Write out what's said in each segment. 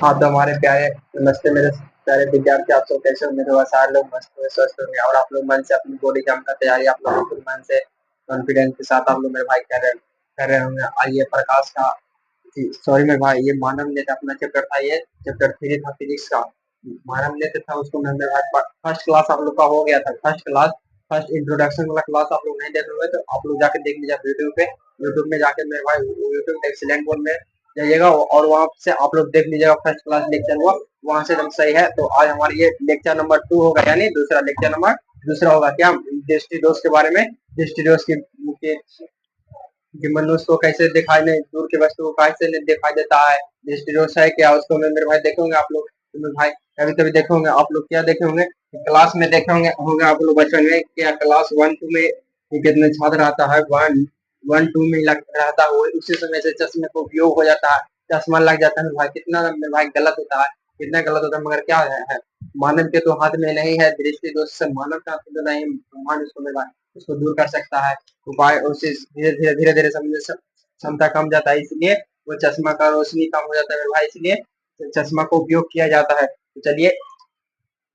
आप तो हमारे प्यारे नमस्ते मेरे प्यारे विद्यार्थी, आप सब कैसे हो? मेरे पास सारे लोग मस्त हुए, स्वस्थ होंगे और आप लोग मन से अपनी बोर्ड एग्जाम का तैयारी आप लोग बिल्कुल मन से कॉन्फिडेंस के साथ आप लोग मेरे भाई कर रहे होंगे। आइए प्रकाश का जी सॉरी मेरे भाई, ये मानव नेत्र अपना चैप्टर था, ये चैप्टर 3 था फिजिक्स का। मानव नेत्र था, उसको मैं मेरे भाई फर्स्ट क्लास आप लोग का हो गया था। फर्स्ट क्लास, फर्स्ट इंट्रोडक्शन वाला क्लास आप लोग नहीं देख रहे तो आप लोग जाके देख लीजिए यूट्यूब पे। यूट्यूब में जाके मेरे भाई यूट्यूब एक्सीलेंट बोर्ड में जाइएगा और वहां से आप लोग देख लीजिएगा फर्स्ट क्लास लेक्चर हुआ, वहां से एकदम सही है। तो आज हमारा ये लेक्चर नंबर 2 होगा, यानी दूसरा लेक्चर नंबर दूसरा होगा क्या, दृष्टि दोष के बारे में। दृष्टि दोष की कि मनुष्य को कैसे दिखाई नहीं, दूर की वस्तु को कैसे नहीं दिखाई देता है, दृष्टि दोष है क्या, उसको मैं मेरे भाई देखोगे आप लोग। तो मेरे भाई कभी कभी देखोगे आप लोग, क्या देखे होंगे क्लास में देखे होंगे आप लोग बचपन में, क्या क्लास 1-2 में कितने छात्र आता है, 1-1-2 में रहता है, उसी समय से चश्मे का उपयोग हो जाता है, चश्मा लग जाता है। भाई कितना मेरे भाई गलत होता है, कितना गलत होता है, मगर क्या है मानव के तो हाथ में नहीं है, दृष्टि दोष से मानव का हाथ में नहीं, भगवान उसको मेरे भाई उसको दूर कर सकता है। उपाय उससे धीरे धीरे समझने क्षमता कम जाता है, इसलिए वो चश्मा का रोशनी कम हो जाता है मेरे भाई, इसलिए चश्मा का उपयोग किया जाता है। तो चलिए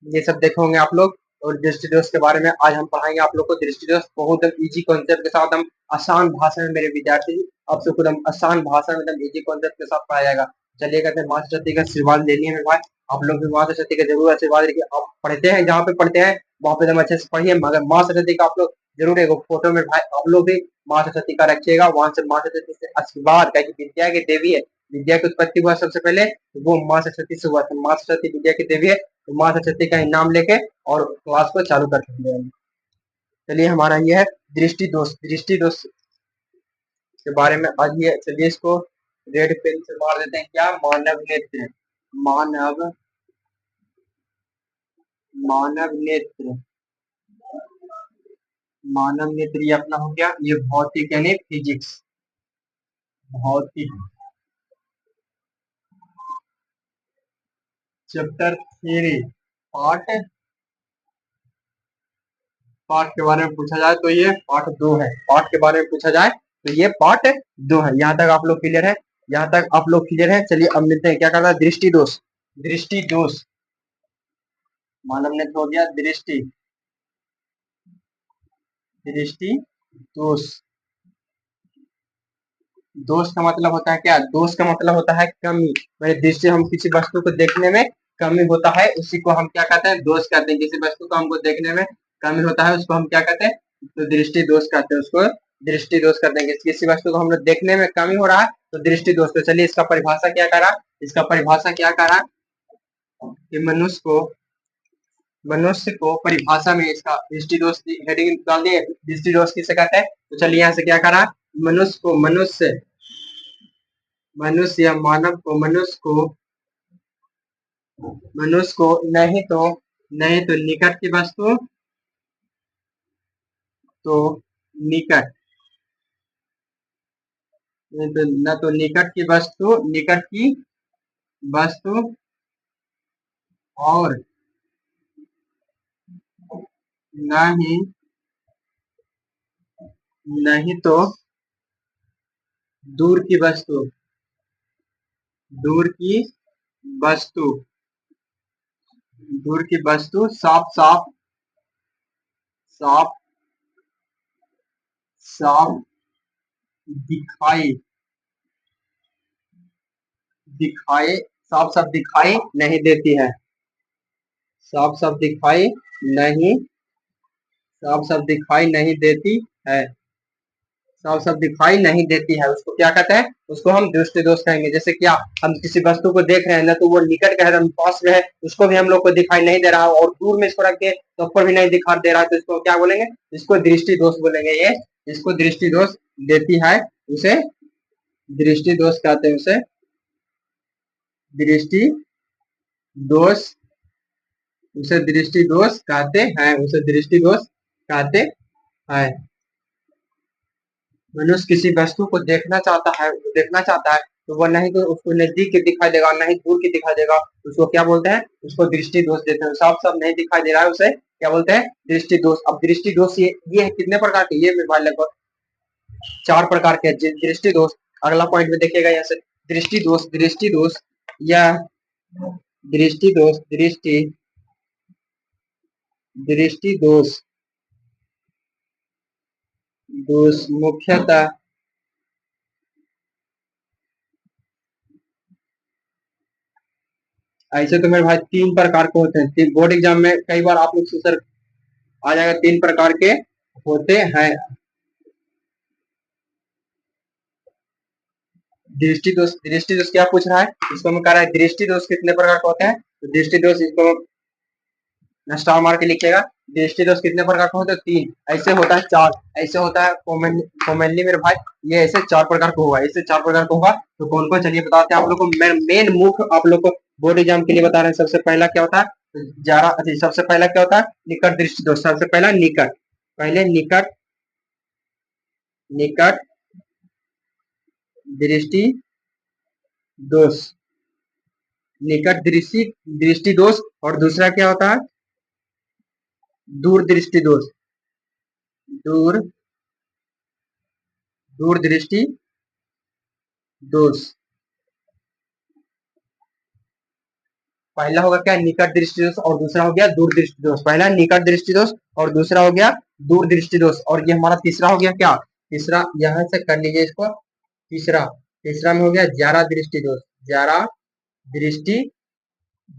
ये सब देखोगे आप लोग। और दृष्टि दोष के बारे में आज हम पढ़ाएंगे आप लोग को। दृष्टि दोष बहुत इजी कॉन्सेप्ट के साथ, हम आसान भाषा में मेरे विद्यार्थी आप सबको एकदम आसान भाषा में एकदम इजी कॉन्सेप्ट के साथ पढ़ाया जाएगा। चलिए कहते हैं माँ सरस्वती का आशीर्वाद ले लिए मेरे भाई, आप लोग भी माँ सरस्वती का जरूर आशीर्वाद लेके आप पढ़ते हैं, जहाँ पे पढ़ते हैं वहाँ पे एकदम अच्छे से पढ़िए, मगर माँ सरस्वती का आप लोग जरूर एक फोटो में भाई आप लोग भी माँ सरस्वती का रखिएगा, वहां से माँ सरस्वती से आशीर्वाद, क्या विद्या की देवी है, विद्या की उत्पत्ति हुआ सबसे पहले वो माँ सरस्वती से हुआ, तो माँ सरस्वती विद्या की देवी है, तो माँ सरस्वती का नाम लेके और क्लास को चालू कर सकते हैं। चलिए हमारा ये है दृष्टि दोष। दृष्टि दोष के बारे में आज ये, चलिए इसको रेड पेन से मार देते हैं, क्या मानव नेत्र, मानव मानव नेत्र, मानव नेत्र ये अपना हो गया, ये भौतिक यानी फिजिक्स, भौतिक चैप्टर 3 पार्ट पार्ट के बारे में पूछा जाए तो ये पार्ट 2 है, पार्ट के बारे में पूछा जाए तो ये पार्ट 2 है। यहाँ तक आप लोग क्लियर है, यहाँ तक आप लोग क्लियर है। चलिए अब मिलते हैं, क्या करना है, दृष्टि दोष। दृष्टि दोष, मानव ने हो गया दृष्टि, दृष्टि दोष। दोष का मतलब होता है क्या, दोष का मतलब होता है कमी, मेरे दृष्टि हम किसी वस्तु को देखने में कमी होता है उसी को हम क्या कहते हैं, दोष कहते हैं। किसी वस्तु को हमको देखने में कमी होता है उसको हम क्या कहते हैं, तो दृष्टि दोष कहते हैं, उसको दृष्टि दोष कहते हैं। किसी वस्तु को हम लोग देखने में कमी हो रहा है तो दृष्टि दोष। तो चलिए इसका परिभाषा क्या करा, इसका परिभाषा क्या करा कि मनुष्य को परिभाषा में इसका दृष्टि दोष हेडिंग डाल दिए, दृष्टि दोष किसे कहते हैं। तो चलिए यहाँ से क्या करा, मनुष्य को, मनुष्य या मानव को, मनुष्य को नहीं तो निकट की वस्तु, तो निकट, न तो निकट की वस्तु, निकट की वस्तु और नहीं नहीं तो दूर की वस्तु, दूर की वस्तु, दूर की वस्तु साफ साफ साफ साफ दिखाई दिखाई साफ साफ दिखाई नहीं देती है, साफ साफ दिखाई नहीं, साफ साफ दिखाई नहीं देती है, साफ साफ दिखाई नहीं देती है, उसको क्या कहते हैं, उसको हम दृष्टि दोष कहेंगे। जैसे क्या, हम किसी वस्तु को देख रहे हैं ना, तो वो निकट का है, पास में है, उसको भी हम लोग को दिखाई नहीं दे रहा है, और दूर में इसको रख के तो ऊपर भी नहीं दिखा दे रहा है, तो इसको क्या बोलेंगे, इसको दृष्टि दोष बोलेंगे। ये इसको दृष्टि दोष देती है, उसे दृष्टि दोष कहते हैं, उसे दृष्टि दोष, उसे दृष्टि दोष कहते हैं, उसे दृष्टि दोष कहते हैं। मनुष्य किसी वस्तु को देखना चाहता है तो वह नहीं तो उसको नजदीक की दिखाई देगा, नहीं दूर की दिखाई देगा, उसको क्या बोलते हैं, उसको दृष्टि दोष देते हैं। साफ साफ नहीं दिखाई दे रहा है उसे क्या बोलते हैं, दृष्टि दोष। अब दृष्टि दोष ये कितने प्रकार के, ये मेरे लगभग 4 प्रकार के दृष्टि दोष। अगला पॉइंट में देखिएगा यहाँ से, दृष्टि दोष, दृष्टि दोष यह दृष्टि दोष, दृष्टि दोष, दोष मुख्यतः ऐसे तो मेरे भाई तीन प्रकार के होते हैं। बोर्ड एग्जाम में कई बार आप लोग से सर आ जाएगा, तीन प्रकार के होते हैं। दृष्टि दोष क्या पूछ रहा है, इसको मैं कह रहा है दृष्टि दोष कितने प्रकार के होते हैं। तो दृष्टि दोष इसको स्टार मार के लिखिएगा। दृष्टि दोष कितने प्रकार का होता है, तीन। ऐसे होता है चार, ऐसे होता है कॉमनली मेरे भाई, ये ऐसे चार प्रकार का होगा, ऐसे चार प्रकार का होगा। तो कौन कौन, चलिए बताते हैं आप लोग को। मेन मुख्य आप लोग को बोर्ड एग्जाम के लिए बता रहे हैं। सबसे पहला क्या होता है, जारा, अच्छा सबसे पहला क्या होता है, निकट दृष्टि दोष। सबसे पहला निकट, पहले निकट, निकट दृष्टि दोष, निकट दृष्टि दृष्टि दोष। और दूसरा क्या होता है, दूर दृष्टि दोष, दूर दूर दृष्टि दोष। पहला होगा क्या, निकट दृष्टि दोष, और दूसरा हो गया दूर दृष्टि दोष। पहला निकट दृष्टि दोष और दूसरा हो गया दूर दृष्टि दोष। और ये हमारा तीसरा हो गया क्या, तीसरा यहां से कर लीजिए इसको। तीसरा, तीसरा में हो गया जारा दृष्टि दोष, जारा दृष्टि,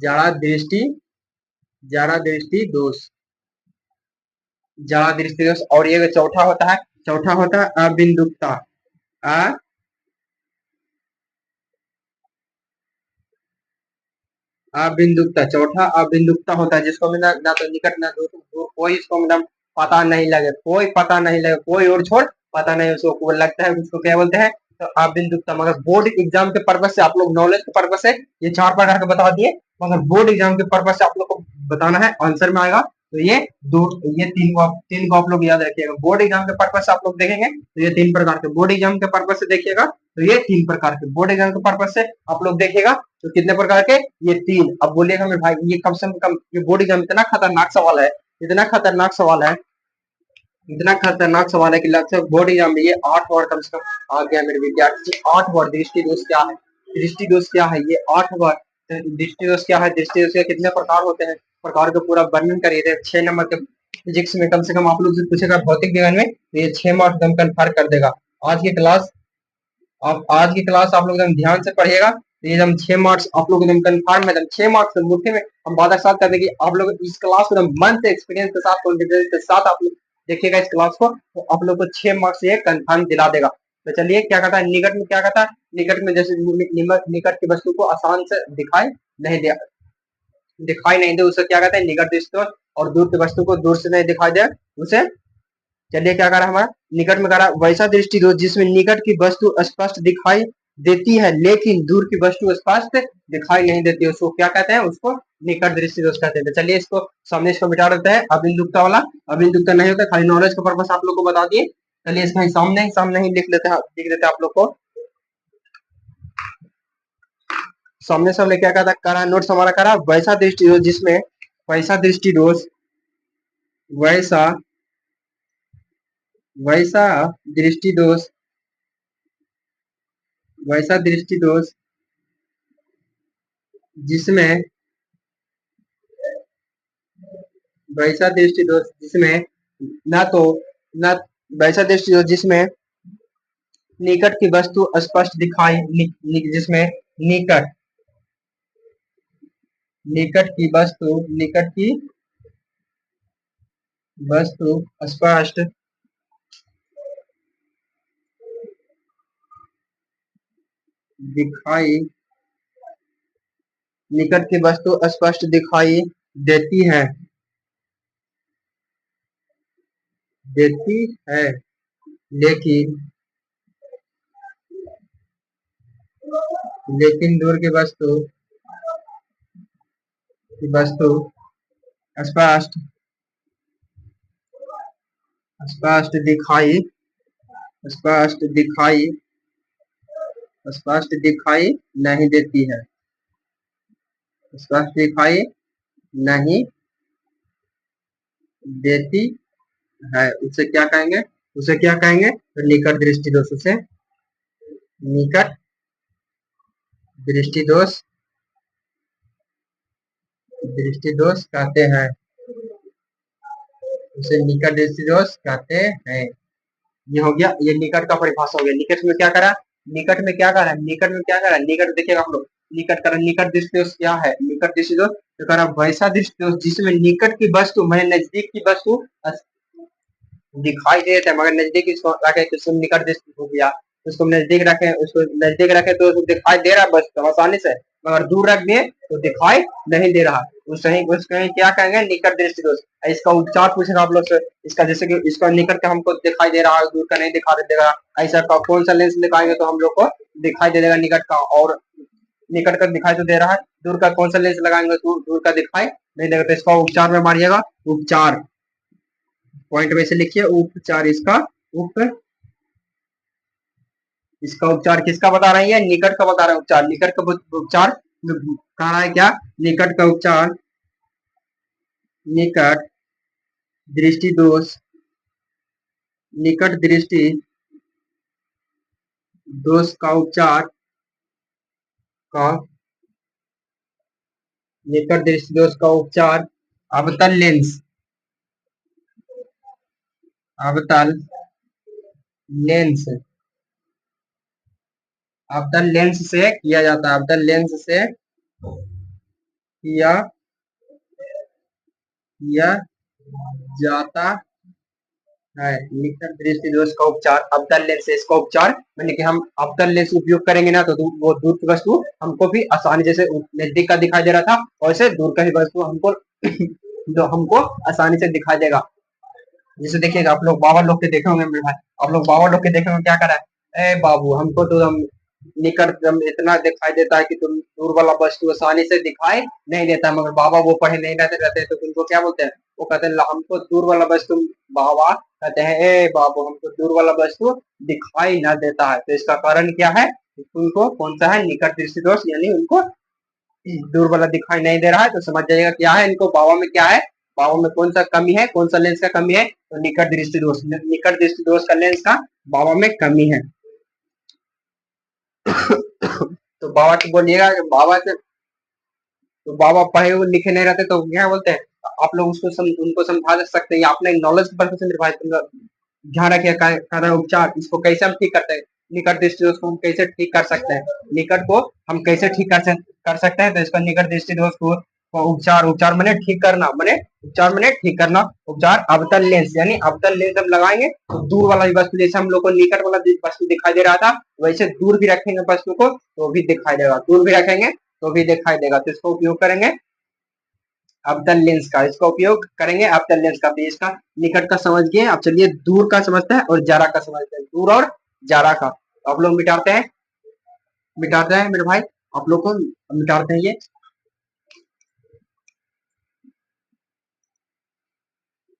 जारा दृष्टि, जारा दृष्टि दोष, जारा दृष्टि दोष। और ये चौथा होता है, चौथा होता है अबिंदुकता, अबिंदुकता। चौथा अबिंदुकता होता है, जिसको ना ना तो निकट ना दूर, कोई इसको मतलब पता नहीं लगे, कोई पता नहीं लगे, कोई और छोड़ पता नहीं उसको लगता है, उसको क्या बोलते हैं, तो अबिंदुकता। मगर बोर्ड एग्जाम के पर्पज से, आप लोग नॉलेज के पर्पज से ये चार प्रकार के बता दिए, मगर बोर्ड एग्जाम के पर्पज से आप लोग को बताना है, आंसर में आएगा। तो ये दो, ये तीन को आप लोग याद रखिएगा। बोर्ड एग्जाम के पर्पज से आप लोग देखेंगे तो ये तीन प्रकार के, बोर्ड एग्जाम के पर्पज से देखिएगा तो ये तीन प्रकार के, बोर्ड एग्जाम के पर्पज से आप लोग देखेगा तो कितने प्रकार के, ये तीन। अब बोलिएगा मेरे भाई ये कम से कम, ये बोर्ड एग्जाम इतना खतरनाक सवाल है, इतना खतरनाक सवाल है, इतना खतरनाक सवाल है कि लगभग बोर्ड एग्जाम में ये 8 वर्ड कम से कम आ गया मेरे विद्यार्थी। 8 वर्ड, दृष्टि दोष क्या है, दृष्टि दोष क्या है, ये 8 वर्ड। दृष्टि दोष क्या है, दृष्टि दोष के कितने प्रकार होते हैं, प्रकार का पूरा वर्णन करिए थे। 6 नंबर के फिजिक्स में कम से कम आप लोग से पूछेगा, भौतिक विज्ञान में तो ये 6 मार्क्स एकदम कन्फर्म कर देगा। आज की क्लास, आप आज की क्लास आप लोग एकदम ध्यान से पढ़िएगा तो ये एकदम 6 मार्क्स आप लोग एकदम कन्फर्म है, एकदम 6 मार्क्स मुट्ठी में हम वादा साथ कर देंगे। आप लोग इस क्लास को एकदम मन से, एक्सपीरियंस के साथ, कॉन्फिडेंस के साथ आप लोग देखिएगा इस क्लास को, तो आप लोग को 6 मार्क्स ये कन्फर्म दिला देगा। तो चलिए क्या कहता है निकट में, क्या कहता है निकट में, जैसे निकट की वस्तु को आसान से नहीं दे दिखाई नहीं दे, उसे क्या कहते हैं निकट दृष्टि। और दूर की वस्तु को दूर से नहीं दिखाई दे उसे, चलिए क्या करा हमारा निकट में करा, वैसा दृष्टि दोष जिसमें निकट की वस्तु स्पष्ट दिखाई देती है लेकिन दूर की वस्तु स्पष्ट दिखाई नहीं देती, उसको क्या कहते हैं, उसको निकट दृष्टि दोष कहते हैं। तो चलिए इसको सामने, इसको मिटा देते हैं, अबिंदुकता वाला। अबिंदुकता नहीं होता, खाली नॉलेज का पर्पस आप लोग को बता दिए। चलिए इसमें सामने ही लिख लेते हैं, लिख देते हैं आप लोग को सामने। से हमने क्या करा नोट्स हमारा करा, वैसा दृष्टि दोष जिसमें, वैसा दृष्टि दोष, वैसा वैसा दृष्टि दोष, वैसा दृष्टि दोष जिसमें, वैसा दृष्टि दोष जिसमें ना तो न वैसा दृष्टि दोष जिसमें निकट की वस्तु स्पष्ट दिखाई जिसमें निकट, निकट की वस्तु स्पष्ट दिखाई, निकट की वस्तु स्पष्ट दिखाई देती है, देती है लेकिन, लेकिन दूर की वस्तु, वस्तु स्पष्ट, स्पष्ट दिखाई, स्पष्ट दिखाई, स्पष्ट दिखाई नहीं देती है, स्पष्ट दिखाई नहीं देती है, उसे क्या कहेंगे, उसे क्या कहेंगे, तो निकट दृष्टि दोष, उसे निकट दृष्टि दोष दृष्टि दोष कहते हैं, उसे निकट दृष्टि दोष कहते हैं। ये हो गया, ये निकट का परिभाषा हो गया। निकट में क्या करा, निकट में क्या करा, निकट में क्या करा, निकट देखिएगा आप लोग, निकट करा, निकट दृष्टि दोष क्या है, निकट दृष्टि दोष तो करा वैसा दृष्टि दोष जिसमें निकट की वस्तु मैंने नजदीक की वस्तु दिखाई देता है, मगर नजदीक इसको रखे तो उसको निकट दृष्टि हो गया। उसको नजदीक रखे, उसको नजदीक रखे तो उसको दिखाई दे रहा है वस्तु आसानी से, मगर दूर रख दिए तो दिखाई नहीं दे रहा, उसको क्या कहेंगे, निकट दृष्टि दोष। इसका उपचार पूछेगा आप लोग से, इसका जैसे कि इसका निकट का हमको दिखाई दे रहा है, दूर का नहीं दिखाई देगा, ऐसा कौन सा लेंस दिखाएंगे तो हम लोग को दिखाई दे देगा निकट का, और निकट का दिखाई तो दे रहा है, दूर का कौन सा लेंस लगाएंगे तो दूर का दिखाई नहीं देगा। तो इसका उपचार में मारिएगा, उपचार पॉइंट में से लिखिए, उपचार इसका इसका उपचार किसका बता रही है, निकट का बता रहे हैं उपचार, निकट का उपचार कह रहा है क्या, निकट का उपचार, निकट दृष्टि दोष, निकट दृष्टि दोष का उपचार का, निकट दृष्टि दोष का उपचार अवतल लेंस, अवतल लेंस, अवतल लेंस से किया जाता है, अवतल लेंस से किया जाता है निकट दृष्टि दोष का उपचार अवतल लेंस से। इसका उपचार मैंने कि हम अवतल लेंस उपयोग करेंगे ना तो वो दूर की वस्तु हमको भी आसानी, जैसे नजदीक का दिखाई दे रहा था वैसे दूर का ही वस्तु हमको जो हमको आसानी से दिखाई देगा। जैसे देखिएगा आप लोग बाबा लोग के देखे होंगे मेरे भाई, आप लोग बाबा लोग के देखे होंगे क्या करा है, ए बाबू हमको तो हम निकट इतना दिखाई देता है कि तुम दूर वाला वस्तु आसानी से दिखाई नहीं देता, मगर बाबा वो पढ़े नहीं रहते तो उनको क्या बोलते हैं, वो कहते हैं हमको दूर वाला वस्तु, बाबा कहते हैं ए बाबू हमको दूर वाला वस्तु दिखाई न देता है। तो इसका कारण क्या है, उनको कौन सा है, निकट दृष्टि दोष, यानी उनको दूर वाला दिखाई नहीं दे रहा है। तो समझ जाइएगा क्या है, इनको बाबा में क्या है, बाबा में कौन सा कमी है, कौन सा लेंस का कमी है, तो निकट दृष्टि दोष, निकट दृष्टि दोष का लेंस का बाबा में कमी है। तो बाबा को बोलिएगा, बाबा से तो बाबा पढ़े हुए लिखे नहीं रहते तो क्या बोलते हैं, आप लोग उसको उनको समझा सकते हैं, अपने नॉलेज पर से ध्यान रखिए। उपचार इसको कैसे हम ठीक करते हैं, निकट दृष्टि दोष को हम कैसे ठीक कर सकते हैं, निकट को हम कैसे ठीक कर सकते हैं, तो इसका निकट दृष्टि दोष को उपचार, उपचार मैंने ठीक करना, मैंने उपचार मैंने ठीक करना, उपचार अवतल लेंस, यानी अवतल लेंस हम लगाएंगे तो दूर वाला वस्तु, जैसे हम लोग को निकट वाला वस्तु दिखाई दे रहा था वैसे दूर भी रखेंगे वस्तु को तो भी दिखाई देगा, दूर भी रखेंगे तो भी दिखाई देगा। तो इसका उपयोग करेंगे अवतल लेंस का, इसका उपयोग करेंगे अवतल लेंस का। तो इसका निकट का समझ गए, अब चलिए दूर का समझते हैं और जारा का समझते हैं, दूर और जारा का। तो आप लोग मिटाते हैं मेरे भाई, आप लोग को मिटाते हैं ये,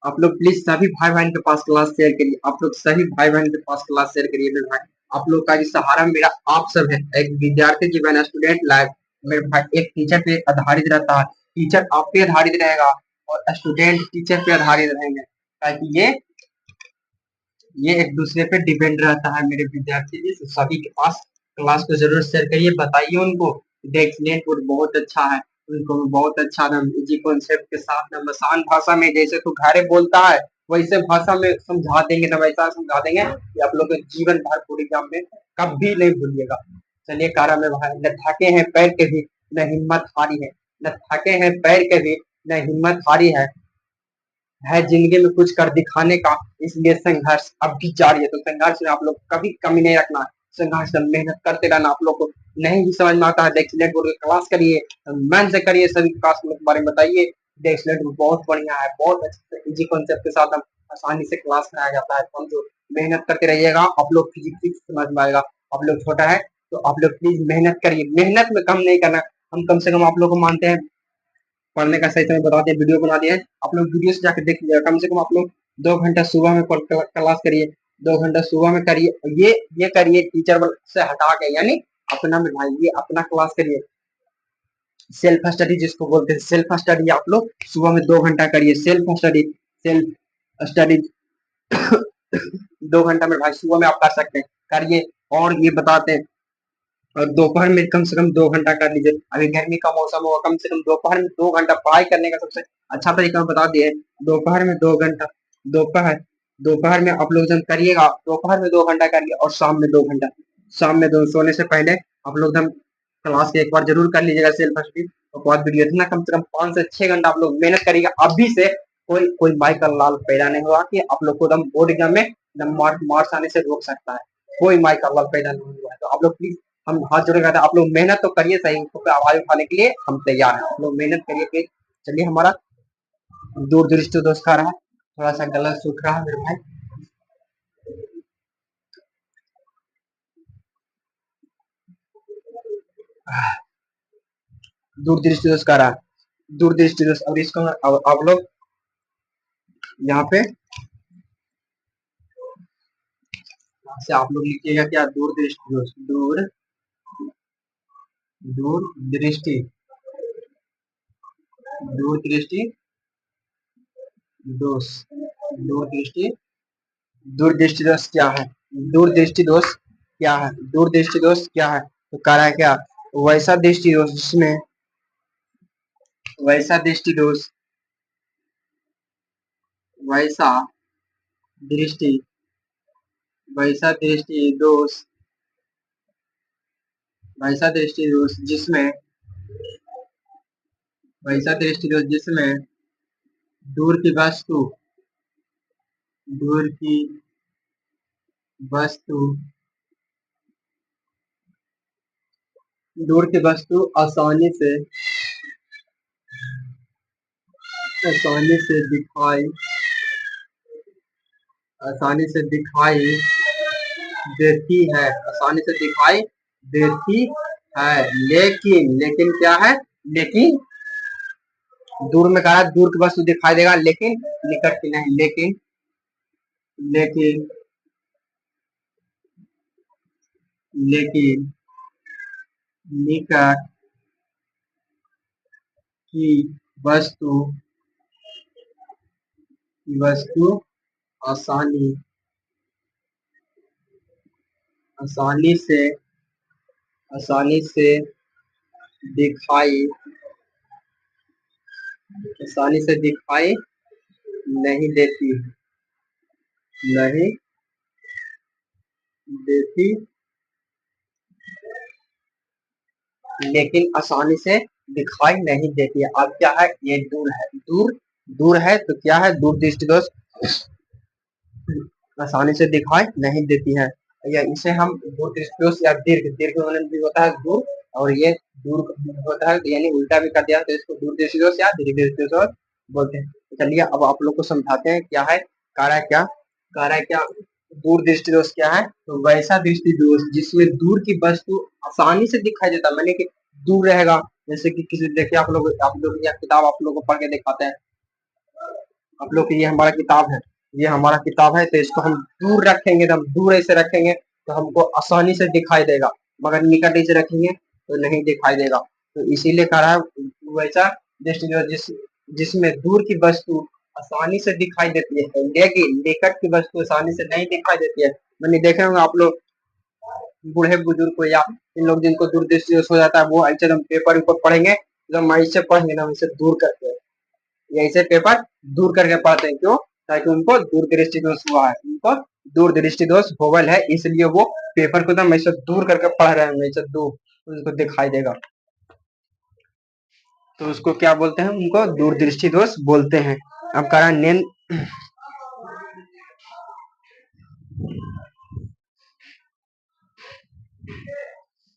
आप लोग प्लीज सभी भाई बहन के पास क्लास शेयर करिए, आप लोग सभी भाई बहन के पास क्लास शेयर करिए मेरे भाई। आप लोग का सहारा मेरा आप सब है, एक विद्यार्थी जीवन स्टूडेंट लाइफ मेरे भाई एक टीचर पे आधारित रहता है, टीचर आप पे आधारित रहेगा और स्टूडेंट टीचर पे आधारित रहेंगे, ताकि ये एक दूसरे पे डिपेंड रहता है मेरे विद्यार्थी जी। सभी के पास क्लास को जरूर शेयर करिए, बताइए उनको एक्सीलेंट वुड बहुत अच्छा है, उनको बहुत अच्छा इजी कॉन्सेप्ट के साथ आसान भाषा में, जैसे तू घरे बोलता है वैसे भाषा में समझा देंगे, तो वैसा समझा देंगे कि आप लोग के जीवन भर पूरी एग्जाम में कभी नहीं भूलिएगा। चलिए कारा में भाई, न थके हैं पैर के भी न हिम्मत हारी है, न थके हैं पैर के भी न हिम्मत हारी है जिंदगी में कुछ कर दिखाने का, इसलिए संघर्ष अब भी जारी है। तो संघर्ष में आप लोग कभी कमी नहीं रखना, संघर्ष में मेहनत करते रहना। आप लोग को नहीं भी समझ में आता है एक्सीलेंट बोर्ड की क्लास करिए, मन से करिए, सभी क्लास के बारे में बताइए। एक्सीलेंट बोर्ड बहुत बढ़िया है, बहुत अच्छे इजी कॉन्सेप्ट के साथ हम आसानी से क्लास कराया जाता है। तो हम जो मेहनत करते रहिएगा आप लोग फिजिक्स समझ में आएगा। आप लोग छोटा है तो आप लोग प्लीज मेहनत करिए, मेहनत में कम नहीं करना। हम कम से कम आप लोग को मानते हैं, पढ़ने का सही समय बता दिया, वीडियो बना दिया है, आप लोग वीडियो से जाकर देख लीजिएगा। कम से कम आप लोग 2 घंटा सुबह में क्लास करिए, 2 घंटा सुबह में करिए, ये करिए टीचर से हटा के, यानी अपना में भाई ये अपना क्लास करिए, सेल्फ स्टडी जिसको बोलते हैं, सेल्फ स्टडी आप लोग सुबह में 2 घंटा करिए, सेल्फ स्टडी, सेल्फ स्टडी 2 घंटा में भाई सुबह में आप कर सकते हैं, करिए। और ये बताते हैं और दोपहर में कम से कम 2 घंटा कर लीजिए। अभी गर्मी का मौसम होगा, कम से कम दोपहर में 2 घंटा पढ़ाई करने का सबसे अच्छा तरीका मैं बता दिए। दोपहर में 2 घंटा, दोपहर दोपहर में आप लोग जब करिएगा, दोपहर में 2 घंटा करिए और शाम में 2 घंटा। शाम में दो सोने से पहले आप लोग एकदम क्लास के एक बार जरूर कर लीजिएगा सेल्फ स्टडी। और बाद वीडियो इतना कम से कम 5 से 6 घंटा आप लोग मेहनत करिएगा। अभी से कोई कोई माई का लाल पैदा नहीं हुआ कि आप लोग को एकदम बोर्ड एग्जाम में एकदम मार्क्स आने से रोक सकता है। कोई माई का लाल पैदा नहीं हुआ है। तो आप लोग प्लीज, हम हाथ जोड़े कहते हैं, आप लोग मेहनत तो करिए, सही आवाज उठाने के लिए हम तैयार हैं। आप लोग मेहनत करिए प्लीज। चलिए, हमारा दूर दृष्टि दोस्त का रहा, थोड़ा सा गला सूख रहा है मेरे भाई। दूर दृष्टि दोस्त का रहा, दूर दृष्टि दोस्त। अब इसको आप लोग यहाँ पे से आप लोग लिखिएगा क्या, दूर दृष्टि दोस्त, दूर दूर दृष्टि, दूर दृष्टि दोष, दूर दृष्टि, दूर दृष्टि दोष क्या है, दूर दृष्टि दोष क्या है, दूर दृष्टि दोष क्या है। तो कह रहा है क्या, वैसा दृष्टि दोष जिसमें, वैसा दृष्टि दोष, वैसा दृष्टि, वैसा दृष्टि दोष, वैसा दृष्टि दोष जिसमें, वैसा दृष्टि दोष जिसमें दूर की वस्तु, दूर की वस्तु, दूर की वस्तु आसानी से, आसानी से दिखाई, आसानी से दिखाई देती है, आसानी से दिखाई देती है। लेकिन, लेकिन क्या है, लेकिन दूर में कहा दूर की वस्तु दिखाई देगा लेकिन निकट की नहीं। लेकिन, लेकिन, लेकिन निकट की वस्तु, वस्तु आसानी, आसानी से, आसानी से दिखाई, आसानी से दिखाई नहीं देती, नहीं देती, लेकिन आसानी से दिखाई नहीं देती है। अब क्या है, ये दूर है, दूर, दूर है तो क्या है, दूर दृष्टि दोष आसानी से दिखाई नहीं देती है। या इसे हम दूर दृष्टि दोष या दीर्घ, दीर्घ मतलब भी होता है दूर, और ये दूर होता है, यानी उल्टा भी कर दिया तो इसको दूर दृष्टि दोष या दीर्घ दृष्टि दोष बोलते हैं। तो चलिए अब आप लोग को समझाते हैं क्या है, कार्य क्या, कार्य क्या, दूर दृष्टि दोष क्या है। तो वैसा दृष्टि दोष जिसमें दूर की वस्तु आसानी से दिखाई देता है, मैंने कि दूर रहेगा। जैसे कि किसी, देखिए आप लोग यह किताब आप लोग को पढ़ के दिखाते हैं, आप लोग की ये हमारा किताब है, ये हमारा किताब है, तो इसको हम दूर रखेंगे, एकदम दूर ऐसे रखेंगे तो हमको आसानी से दिखाई देगा, मगर निकट ऐसे रखेंगे तो नहीं दिखाई देगा। तो इसीलिए कह रहा है वैसा दृष्टि जो जिसमें दूर की वस्तु आसानी से दिखाई देती है लेकिन निकट की वस्तु आसानी से नहीं दिखाई देती है। मैंने देखे होंगे आप लोग बूढ़े बुजुर्ग को या इन लोग जिनको दूरदृष्टि हो जाता है, वो ऐसे एकदम पेपर ऊपर पढ़ेंगे, एकदम ऐसे पढ़ेंगे ना, वैसे दूर करके, ऐसे पेपर दूर करके पढ़ते हैं। क्यों, ताकि उनको दूर दृष्टि दोष हुआ है, उनको दूर दृष्टि दोष होवल है, इसलिए वो पेपर को एकदम ऐसे दूर करके पढ़ रहे हैं, ऐसे दूर उनको दिखाई देगा। तो उसको क्या बोलते हैं, उनको दूर दृष्टि दोष बोलते हैं। अब कारण नेन,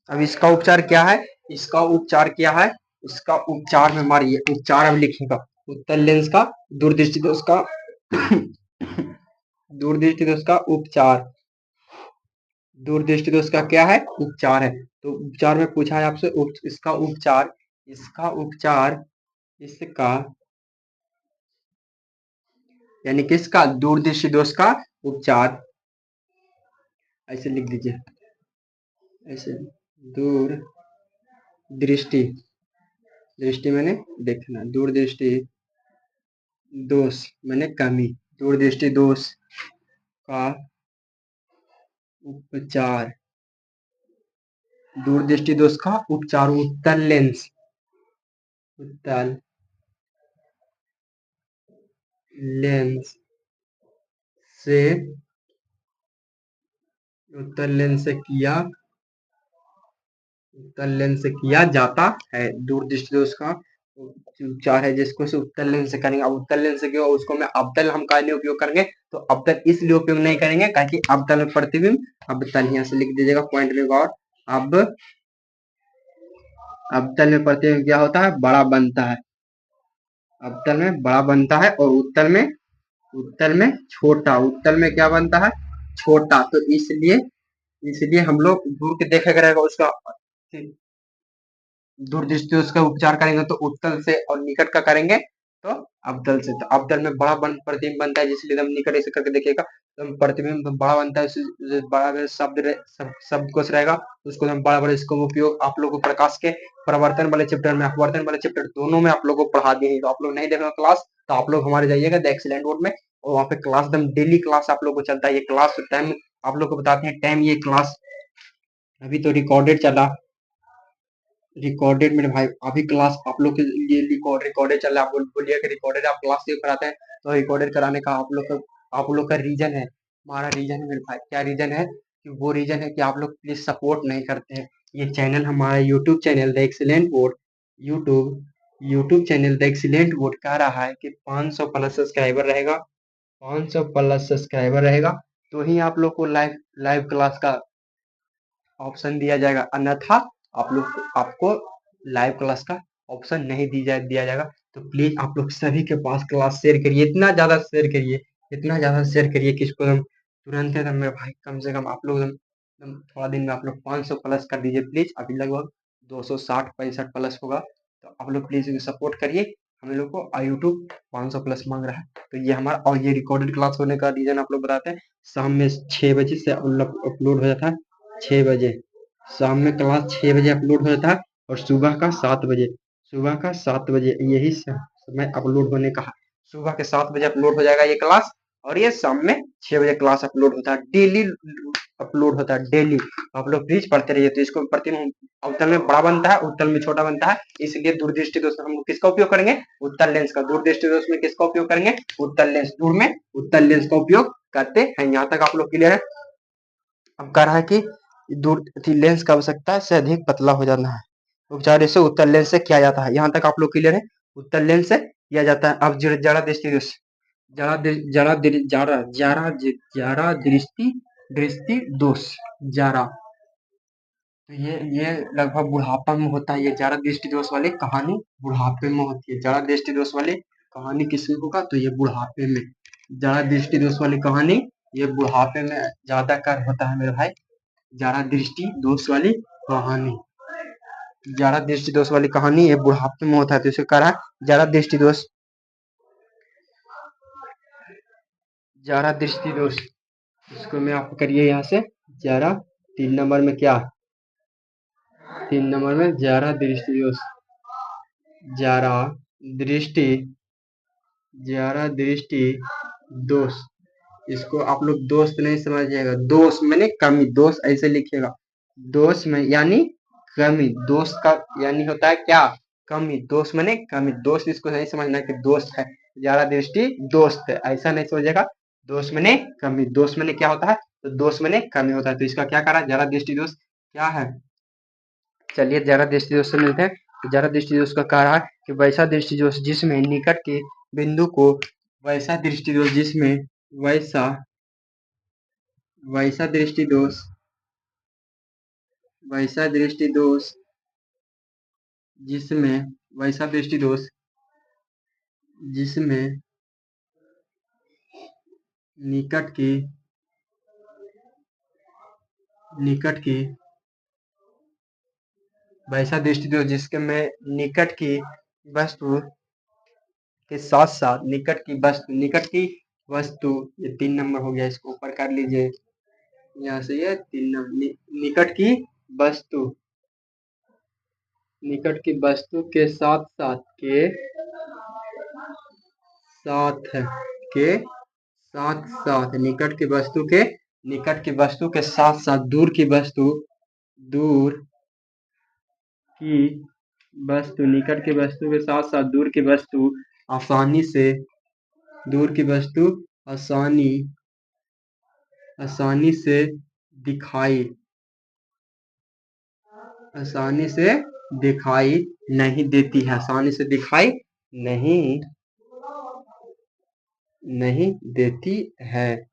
अब इसका उपचार क्या है, इसका उपचार क्या है, इसका उपचार में हमारी उपचार अब लिखेगा, उत्तल लेंस का दूरदृष्टि दोष का दूरदृष्टि दोष का उपचार, दूरदृष्टि दोष का क्या है, उपचार है। तो उपचार में पूछा है आपसे इसका उपचार, इसका उपचार, इसका यानी किसका, दूरदृष्टि दोष का उपचार, ऐसे लिख दीजिए, ऐसे दूर दृष्टि, दृष्टि मैंने देखना, दूर दृष्टि दोष मैंने कमी, दूर दृष्टि दोष का उपचार, दूरदृष्टि दोष का उपचार, उत्तल लेंस, उत्तल लेंस से, उत्तल लेंस से किया, उत्तल लेंस से किया जाता है। दूरदृष्टि दोष का उपचार है जिसको से उत्तल लेंस से करेंगे। अब उत्तल लेंस से क्यों, उसको में अवतल हम का लिए उपयोग करेंगे, तो अवतल इसलिए उपयोग नहीं करेंगे ताकि अवतल में प्रतिबिंब, अवतल यहाँ से लिख दीजिएगा पॉइंट में गौर। अब अवतल में प्रतिबिंब क्या होता है, बड़ा बनता है, अवतल में बड़ा बनता है, और उत्तल में छोटा, उत्तल में क्या बनता है, छोटा। तो इसलिए इसलिए हम लोग दूर के देखे रहेगा उसका दूरदृष्टि उसका उपचार करेंगे तो उत्तल से, और निकट का करेंगे तो अवतल से। तो अवतल में बड़ा प्रतिबिंब बनता है, जिसलिए हम निकट ऐसे करके देखिएगा तो प्रतिबिंब बड़ा बनता है, बड़ा शब्द कोश रहेगा, उसको हम बड़ा बड़ा, इसको उपयोग आप लोगों को प्रकाश के प्रवर्तन वाले चैप्टर में, अपवर्तन वाले चैप्टर दोनों में आप लोगों को पढ़ा दिए हैं। तो आप लोग नहीं देखना क्लास, तो आप लोग हमारे जाइएगा द एक्सीलेंट बोर्ड में, और वहाँ पे क्लास एकदम डेली क्लास आप लोग को चलता है। ये क्लास टाइम आप लोग को बताते हैं, टाइम ये क्लास अभी तो रिकॉर्डेड चला, रिकॉर्डेड मेरे भाई, अभी क्लास आप लोग के लिए रिकॉर्डेड चल रहा है। आप बोलिए कि रिकॉर्डेड आप क्लास क्यों कराते हैं, तो रिकॉर्डेड कराने का आप लोग का रीजन है, हमारा रीजन है मेरे भाई। क्या रीजन है, कि वो रीजन है कि आप लोग प्लीज सपोर्ट नहीं करते हैं। ये चैनल हमारा YouTube channel the excellent board, YouTube channel the excellent board कह रहा है कि 500 प्लस सब्सक्राइबर रहेगा, 500 प्लस सब्सक्राइबर रहेगा तो ही आप लोग को लाइव लाइव क्लास का ऑप्शन दिया जाएगा, अन्यथा आप लोग आपको लाइव क्लास का ऑप्शन नहीं दिया जाएगा। तो प्लीज आप लोग सभी के पास क्लास शेयर करिए, इतना ज्यादा शेयर करिए, इतना ज्यादा शेयर करिए कि इसको हम तुरंत एकदम मेरे भाई, कम से कम आप लोग एकदम थोड़ा दिन में आप लोग 500 प्लस कर दीजिए प्लीज। अभी लगभग 260-65 प्लस होगा, तो आप लोग प्लीज सपोर्ट करिए हम लोग को। और यूट्यूब 500 प्लस मांग रहा है, तो ये हमारा, और ये रिकॉर्डेड क्लास होने का रीजन आप लोग बताते हैं। शाम में 6 बजे से अपलोड हो जाता है, 6 बजे, शाम में क्लास 6 बजे अपलोड होता है, और सुबह का 7 बजे, सुबह का 7 बजे यही समय अपलोड होने का है। सुबह के 7 बजे अपलोड हो जाएगा ये क्लास, और ये शाम में 6 बजे क्लास अपलोड होता है, डेली अपलोड होता है, डेली। आप लोग प्लीज पढ़ते रहिए। तो इसको प्रति अवतल में बड़ा बनता है, उत्तल में छोटा बनता है, इसलिए दूरदृष्टि दोष में हम लोग किसका उपयोग करेंगे, उत्तल लेंस का। दूरदृष्टि दोष में किसका उपयोग करेंगे, उत्तल लेंस, दूर में उत्तल लेंस का उपयोग करते हैं। यहाँ तक आप लोग क्लियर है। अब कह रहा है कि दूर लेंस का आवश्यकता से अधिक पतला हो जाना है, उपचार इसे उत्तल लेंस से किया जाता है। यहाँ तक आप लोग क्लियर है, उत्तल लेंस से किया जाता है। अब जरा दृष्टि दोष, जरा जरा जरा जरा जरा दृष्टि दृष्टि दोष, जरा, तो ये लगभग बुढ़ापा में होता है। ये जरा दृष्टि दोष वाली कहानी बुढ़ापे में होती है। जरा दृष्टि दोष वाली कहानी किसमें होगा, तो ये बुढ़ापे में, जरा दृष्टि दोष वाली कहानी ये बुढ़ापे में ज्यादा कर होता है मेरे भाई। जरा दृष्टि दोष वाली कहानी, जरा दृष्टि दोष वाली कहानी ये बुढ़ापे में होता है, तो इसे कह रहा है जरा दृष्टि दोष, जरा दृष्टि दोष। इसको मैं आप करिए यहाँ से, जरा 3 नंबर में क्या, 3 नंबर में जरा दृष्टि दोष, जरा दृष्टि, जरा दृष्टि दोष। इसको आप लोग दोस्त नहीं समझिएगा, दोष मैंने कमी, दोष ऐसे लिखिएगा, दोष में यानी कमी, दोष का यानी होता है क्या, कमी, दोष मैंने कमी, दोस्त इसको नहीं समझना कि दोस्त है, जरा दृष्टि दोस्त है ऐसा नहीं समझेगा, दोष मैंने कमी, दोष मैंने क्या होता है, तो दोष मैंने कमी होता है। तो इसका क्या करा, जरा दृष्टि दोष क्या है, चलिए जरा दृष्टि दोष से मिलते हैं। तो जरा दृष्टि दोष का कह रहा है कि वैसा दृष्टि दोष जिसमें निकट के बिंदु को, वैसा दृष्टि दोष जिसमें, वैसा वैसा दृष्टि दोष, वैसा दृष्टि दोष जिसमें, वैसा दृष्टि दोष जिसमें निकट की, निकट की, वैसा दृष्टि दोष जिसके में निकट की वस्तु के साथ साथ, निकट की वस्तु, निकट की वस्तु, ये 3 नंबर हो गया, इसको ऊपर कर लीजिए यहाँ से, ये 3 नंबर, निकट की वस्तु, निकट की वस्तु के साथ साथ, के साथ, के साथ साथ, निकट की वस्तु के, निकट की वस्तु के साथ साथ दूर की वस्तु, दूर कि वस्तु निकट की वस्तु के साथ साथ दूर की वस्तु आसानी से दूर की वस्तु आसानी आसानी से दिखाई आसानी से दिखाई नहीं देती है आसानी से दिखाई नहीं नहीं देती है।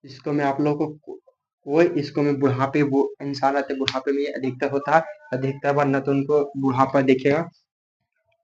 इसको मैं आप लोगों को कोई इसको मैं बुढ़ापे वो इंसान आते बुढ़ापे में ये अधिकतर होता है। अधिकतर वरना तो उनको बुढ़ापा देखेगा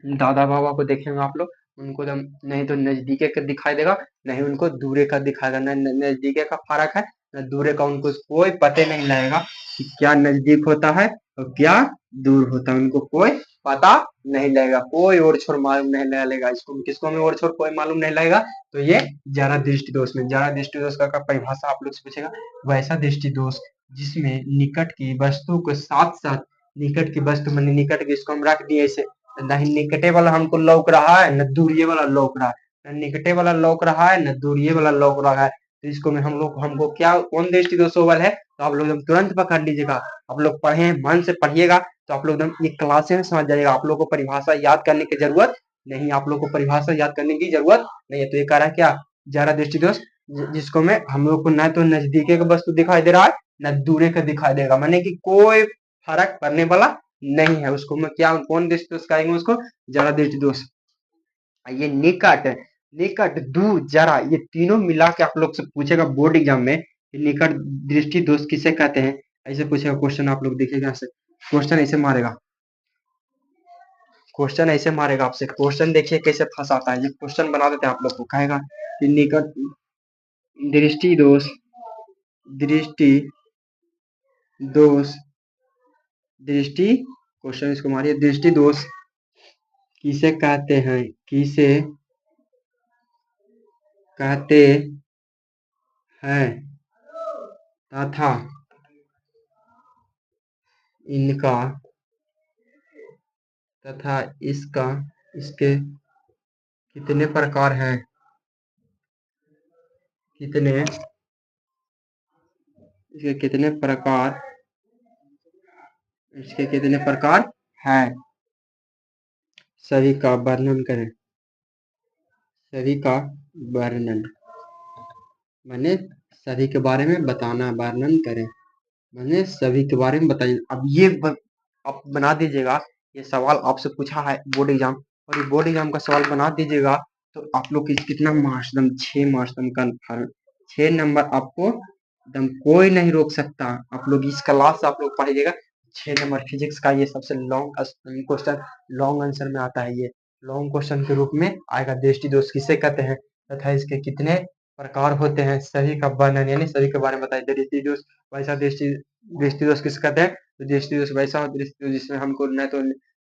दादा बाबा को देखेंगे आप लोग उनको तो नहीं तो नजदीके का दिखाई देगा नहीं उनको दूरे का दिखाएगा न नजदीके का फर्क है न दूरे का उनको कोई पते नहीं लगेगा कि क्या नजदीक होता है और क्या दूर होता है उनको कोई पता नहीं लगेगा कोई ओर छोर मालूम नहीं लगेगा इसको किसको में ओर छोर कोई मालूम नहीं लगेगा। तो ये जरा दृष्टि दोष में जरा दृष्टि दोष का परिभाषा आप लोग से पूछेगा वैसा दृष्टि दोष जिसमें निकट की वस्तु के साथ साथ निकट की वस्तु मैंने निकट की इसको हम रख दिए ऐसे न निकटे वाला हमको लौक रहा है न दूरिये वाला लौक रहा है न निकटे वाला लौक रहा है न दूरिये वाला लौक रहा है। तो इसको में हम लोग हमको क्या कौन दृष्टि दोष ओवल है तो आप लोग एकदम तुरंत पकड़ लीजिएगा। आप लोग पढ़े मन से पढ़िएगा तो आप लोग एकदम ये क्लास में समझ जाइएगा। आप लोग को परिभाषा याद करने की जरूरत नहीं आप लोग को परिभाषा याद करने की जरूरत नहीं है। तो ये कह रहा है क्या जरा दृष्टि दोष जिसको में हम लोग को न तो नजदीके का वस्तु दिखाई दे रहा है न दूरे का दिखाई देगा माने कि कोई फर्क पड़ने वाला नहीं है उसको मैं क्या कौन दृष्टि दोष कहेंगे उसको जरा दृष्टि दोष। ये निकट निकट दूर जरा ये तीनों मिला के आप लोग से पूछेगा बोर्ड एग्जाम में निकट दृष्टि दोष किसे कहते हैं ऐसे पूछेगा क्वेश्चन आप लोग देखिएगा ऐसे क्वेश्चन ऐसे मारेगा आपसे क्वेश्चन देखिए कैसे फंसाता है। ये क्वेश्चन बना देते हैं आप लोग को कहेगा कि निकट दृष्टि दोष दृष्टि दोष दृष्टि क्वेश्चन इसको मारिए दृष्टि दोष किसे कहते हैं किसे कहते हैं तथा इनका तथा इसका इसके कितने प्रकार हैं कितने इसके कितने प्रकार इसके कितने प्रकार हैं सभी का वर्णन करें सभी का वर्णन मैंने सभी के बारे में बताना वर्णन करें मैंने सभी के बारे में बताइए। अब ये आप बना दीजिएगा ये सवाल आपसे पूछा है बोर्ड एग्जाम और ये बोर्ड एग्जाम का सवाल बना दीजिएगा तो आप लोग कितना मार्क्स दम 6 मार्क्स दम कन्फर्म 6 नंबर आपको दम कोई नहीं रोक सकता। आप लोग इस क्लास से आप लोग पढ़िएगा 6 नंबर फिजिक्स का ये सबसे लॉन्ग क्वेश्चन लॉन्ग आंसर में आता है। ये लॉन्ग क्वेश्चन के रूप में आएगा दृष्टि दोष किसे कहते हैं तथा इसके कितने प्रकार होते हैं सभी का वर्णन यानी सभी के बारे में बताइए। दृष्टि दोष वैसा दृष्टि दोष किसे कहते हैं तो दृष्टि दोष वैसा दृष्टि दोष जिसमें हमको न तो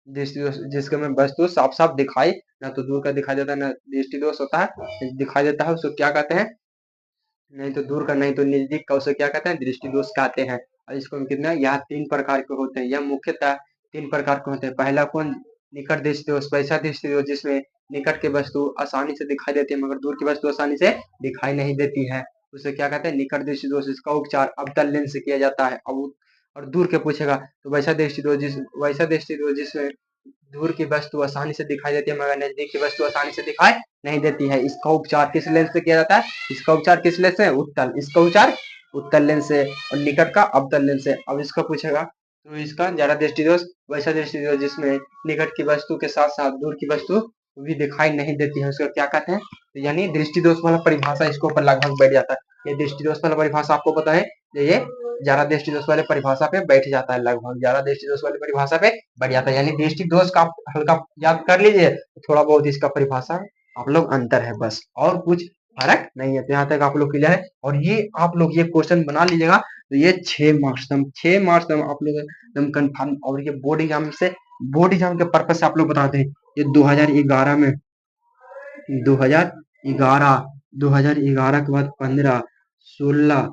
दृष्टि दोष जिसके में वस्तु साफ साफ दिखाई ना तो दूर का दिखाई देता है न दृष्टि दोष होता है दिखाई देता है उसको क्या कहते हैं नहीं तो दूर का नहीं तो नजदीक का उसे क्या कहते हैं दृष्टि दोष कहते हैं। और इसको हम कितना यहाँ 3 प्रकार के होते हैं यह मुख्यतः 3 प्रकार के होते हैं। पहला कौन निकट दृष्टि दोष वैसा दृष्टि दोष जिसमें निकट की वस्तु आसानी से दिखाई देती है मगर दूर की वस्तु आसानी से दिखाई नहीं देती है उसे क्या कहते हैं निकट दृष्टि दोष। इसका उपचार अवतल लेंस से किया जाता है। अब और दूर के पूछेगा तो वैसा दृष्टि दोष जिसमें दूर की वस्तु आसानी से दिखाई देती है मगर नजदीक की वस्तु आसानी से दिखाई नहीं देती है। इसका उपचार किस लेंस से किया जाता है इसका उपचार किस लेंस से उत्तल इसका उपचार उत्तल लेंस से और निकट का अवतल लेंस से। अब इसका पूछेगा तो इसका जरा दृष्टि दोष वैसा दृष्टि दोष जिसमें निकट की वस्तु के साथ साथ दूर की वस्तु भी दिखाई नहीं देती है उसको क्या कहते हैं तो यानी दृष्टि दोष वाला परिभाषा इसके ऊपर लगभग बैठ जाता है। ये दृष्टि दोष वाला परिभाषा आपको पता है ये जरा दृष्टि दोष वाले परिभाषा पे बैठ जाता है लगभग जरा दृष्टि दोष वाली परिभाषा पे बैठ जाता है। यानी दृष्टि दोष का आप हल्का याद कर लीजिए थोड़ा बहुत इसका परिभाषा आप लोग अंतर है बस और कुछ फर्क नहीं है। तो यहाँ तक आप लोग क्लियर है और ये आप लोग ये क्वेश्चन बना लीजिएगा तो ये 6 मार्क्स आप लोग एकदम कंफर्म। और ये बोर्ड एग्जाम के पर्पज से आप लोग बताते हैं ये 2011 में 2011 2011 के बाद 15 16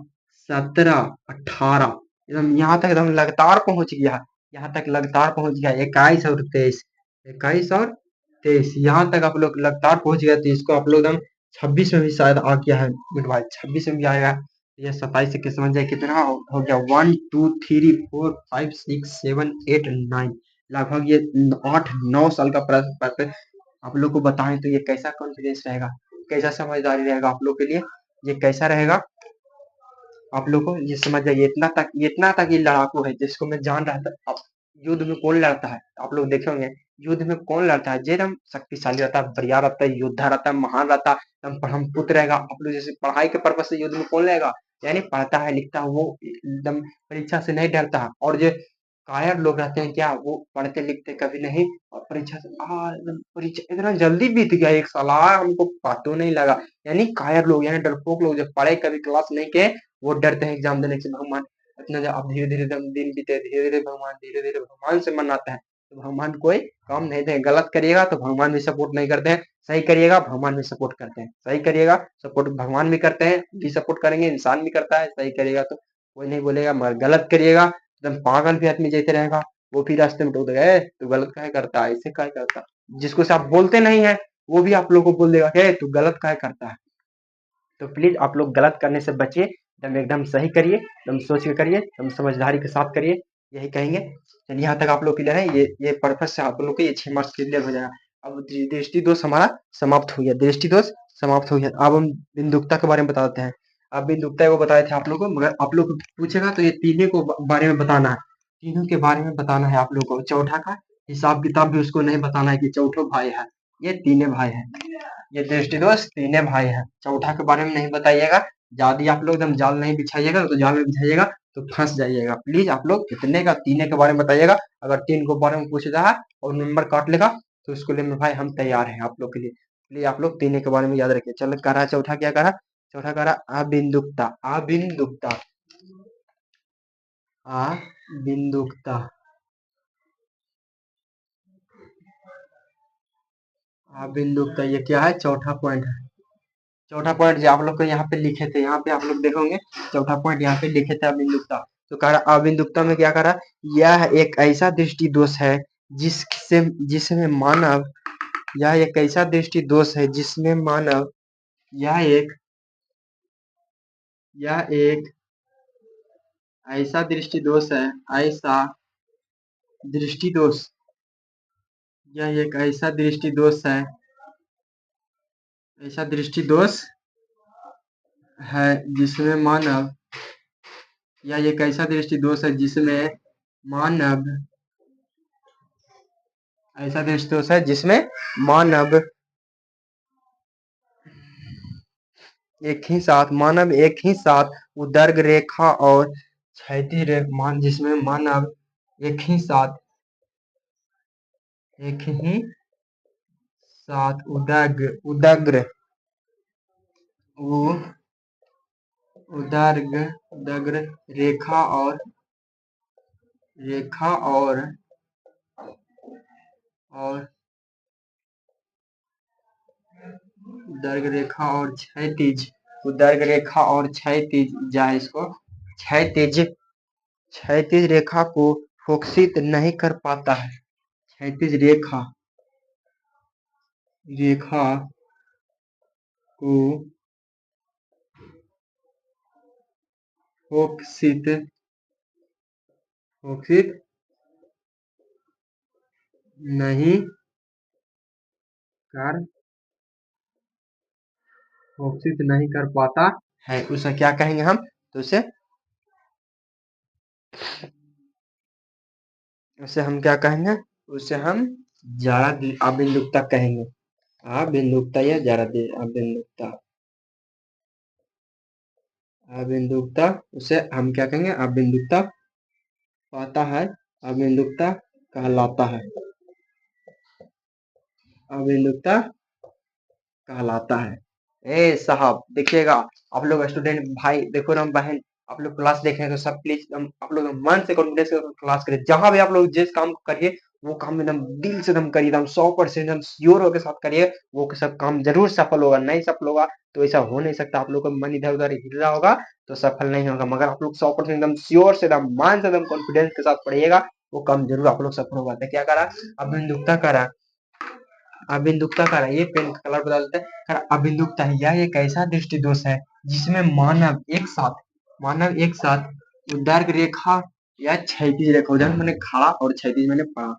17 18 एकदम यहाँ तक एकदम लगातार पहुंच गया यहाँ तक लगातार पहुंच गया 21 और 23 यहाँ तक आप लोग लगातार पहुंच गया। तो इसको आप लोग एकदम 26 में भी शायद आ गया है गुड भाई 26 में भी आएगा। ये 27 से समझ जाए कितना हो गया 1 2 3 4 5 6 7 8 9 लगभग ये 8-9 साल का प्रश्न आप लोग को बताएं तो ये कैसा कॉन्फिडेंस रहेगा, कैसा समझदारी रहेगा आप लोग के लिए, ये कैसा रहेगा आप लोग को ये समझ जाइए। इतना तक ये लड़ाकू है जिसको मैं जान रहा था। अब युद्ध में कौन लड़ता है आप लोग देखे होंगे, युद्ध में कौन लड़ता है, जो एकदम शक्तिशाली रहता है, बढ़िया रहता है, योद्धा रहता है, महान रहता है, एकदम ब्रह्मपुत्र रहेगा। आप लोग जैसे पढ़ाई के पर्पज से युद्ध में कौन लेगा, यानी पढ़ता है लिखता है वो एकदम परीक्षा से नहीं डरता है। और जो कायर लोग रहते हैं क्या, वो पढ़ते लिखते कभी नहीं, और परीक्षा से एकदम परीक्षा इतना जल्दी बीत गया 1 साल, हमको पता नहीं लगा। यानी कायर लोग, यानी डरपोक लोग, जो पढ़े कभी क्लास नहीं के, वो डरते हैं एग्जाम देने से। भगवान इतना अब धीरे धीरे दिन बीते, धीरे धीरे भगवान से मन आता है, तो भगवान कोई काम नहीं देंगे। गलत करिएगा तो भगवान भी सपोर्ट नहीं करते हैं, सही करिएगा भगवान भी सपोर्ट करते हैं, सही करिएगा सपोर्ट भगवान भी करते हैं, भी सपोर्ट करेंगे, इंसान भी करता है। सही करिएगा तो कोई नहीं बोलेगा, मगर गलत करिएगा एकदम पागल भी आदमी जैसे रहेगा, वो भी रास्ते में टोक देगा, तू गलत काहे करता है, ऐसे काहे करता है। जिसको से आप बोलते नहीं है वो भी आप लोग को बोल देगा तू गलत काहे करता है। तो प्लीज आप लोग गलत करने से बचिए, एकदम सही करिए, एकदम सोच के करिए, एकदम समझदारी के साथ करिए, यही कहेंगे। चलिए यहाँ तक आप लोग क्लियर है, ये पर्पज से आप लोग के ये 6 मार्क्स क्लियर हो जाएगा। अब दृष्टि दोष हमारा समाप्त हो गया, दृष्टि दोष समाप्त हो गया। अब हम बिंदुकता के बारे में बताते हैं। अब बिंदुकता वो बताए थे आप लोग को, मगर आप लोग पूछेगा तो ये तीनों को बारे में बताना है, तीनों के बारे में बताना है आप लोग को। चौथा का हिसाब किताब भी उसको नहीं बताना है कि चौथो भाई है, ये तीनों भाई है, ये दृष्टि दोष तीनों भाई है। चौथा के बारे में नहीं बताइएगा, ज्यादा आप लोग एकदम जाल नहीं बिछाइएगा, तो जाल में बिछाइएगा तो फंस जाइएगा। प्लीज आप लोग इतने का तीनों के बारे में बताइएगा। अगर तीन को बारे में पूछ रहा है और नंबर काट लेगा तो उसके लिए भाई हम तैयार हैं आप लोग के लिए। प्लीज आप लोग तीनों के बारे में याद रखिए। चलो कह रहा चौथा, क्या कह रहा, चौथा कह रहा अबिंदुकता, अबिंदुकता, अबिंदुकता, अबिंदुकता, ये क्या है, चौथा पॉइंट है। चौथा पॉइंट जो आप लोग को यहाँ पे लिखे थे, यहाँ पे आप लोग देखोगे चौथा पॉइंट यहाँ पे लिखे थे अबिंदुकता। तो कह रहा अबिंदुकता में क्या कह रहा, यह एक ऐसा दृष्टि दोष है जिससे जिसमें मानव, यह एक ऐसा दृष्टि दोष है जिसमें मानव, यह एक यह एक ऐसा दृष्टि दोष है, ऐसा दृष्टि दोष, यह एक ऐसा दृष्टि दोष है, ऐसा दृष्टि दोष है जिसमें मानव, यह एक ऐसा दृष्टि दोष है जिसमें मानव, ऐसा दृष्टि दोष है जिसमें मानव एक ही साथ उदर्ग रेखा और क्षैतिज रेखा, जिसमें मानव एक ही साथ उदग्र उदग्र रेखा और उदर्ग रेखा और क्षैतिज जाए इसको क्षैतिज रेखा को फोकसित नहीं कर पाता है, क्षैतिज रेखा को फोकसित नहीं कर पाता है, उसे क्या कहेंगे हम, तो उसे हम क्या कहेंगे, उसे हम जारा अबिंदुकता कहेंगे, अबिंदुकता या जारा अबिंदुकता, उसे हम क्या कहेंगे, अबिंदुकता पाता है, अबिंदुकता कहलाता है, अबिंदुकता कहलाता है। ए साहब देखिएगा, आप लोग स्टूडेंट भाई देखो ना बहन, आप लोग क्लास देख रहे हैं तो सब प्लीज आप लोग मन से कॉन्फिडेंस से क्लास करिए। जहां भी आप लोग जिस काम को करिए वो काम एकदम दिल से एकदम करिए, एकदम 100% एकदम श्योर होकर साथ करिए, वो सब काम जरूर सफल होगा। नहीं सफल होगा तो ऐसा हो नहीं सकता, आप लोग का मन इधर उधर हिल रहा होगा तो सफल नहीं होगा। मगर आप लोग 100% एकदम श्योर से एकदम मान से एकदम कॉन्फिडेंस के साथ पढ़िएगा, वो काम जरूर आप लोग सफल होगा। क्या करा, अबिंदुकता करा, अबिंदुकता का ये पेन का कलर बदल देते हैं। अबिंदुकता यह एक ऐसा दृष्टि दोष है जिसमें मानव एक साथ उदर्ग रेखा या क्षैतिज रेखा, उदर्ग मैंने खड़ा और क्षैतिज मैंने पड़ा,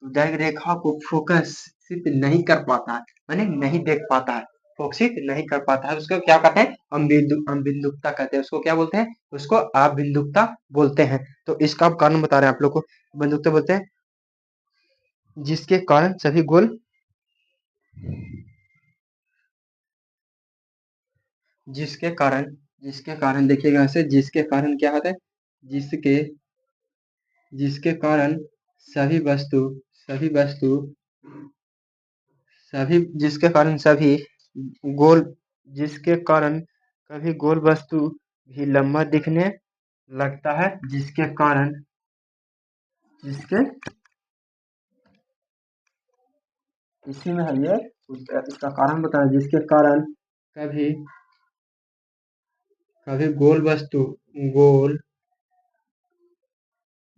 उदय रेखा को फोकसित नहीं कर पाता है, माने नहीं देख पाता है, फोकसित नहीं कर पाता है, उसको क्या कहते हैं? अबिंदुकता कहते हैं। उसको क्या बोलते हैं? उसको अबिंदुकता बोलते हैं। तो इसका कारण बता रहे हैं आप लोग को। अबिंदुकता बोलते हैं जिसके कारण सभी गोल जिसके कारण देखिएगा ऐसे, जिसके कारण क्या होता है? जिसके जिसके कारण सभी वस्तु सभी वस्तु सभी जिसके कारण सभी गोल जिसके कारण कभी गोल वस्तु भी लंबा दिखने लगता है, जिसके कारण जिसके इसी में है ये, इसका कारण बताया, जिसके कारण कभी कभी गोल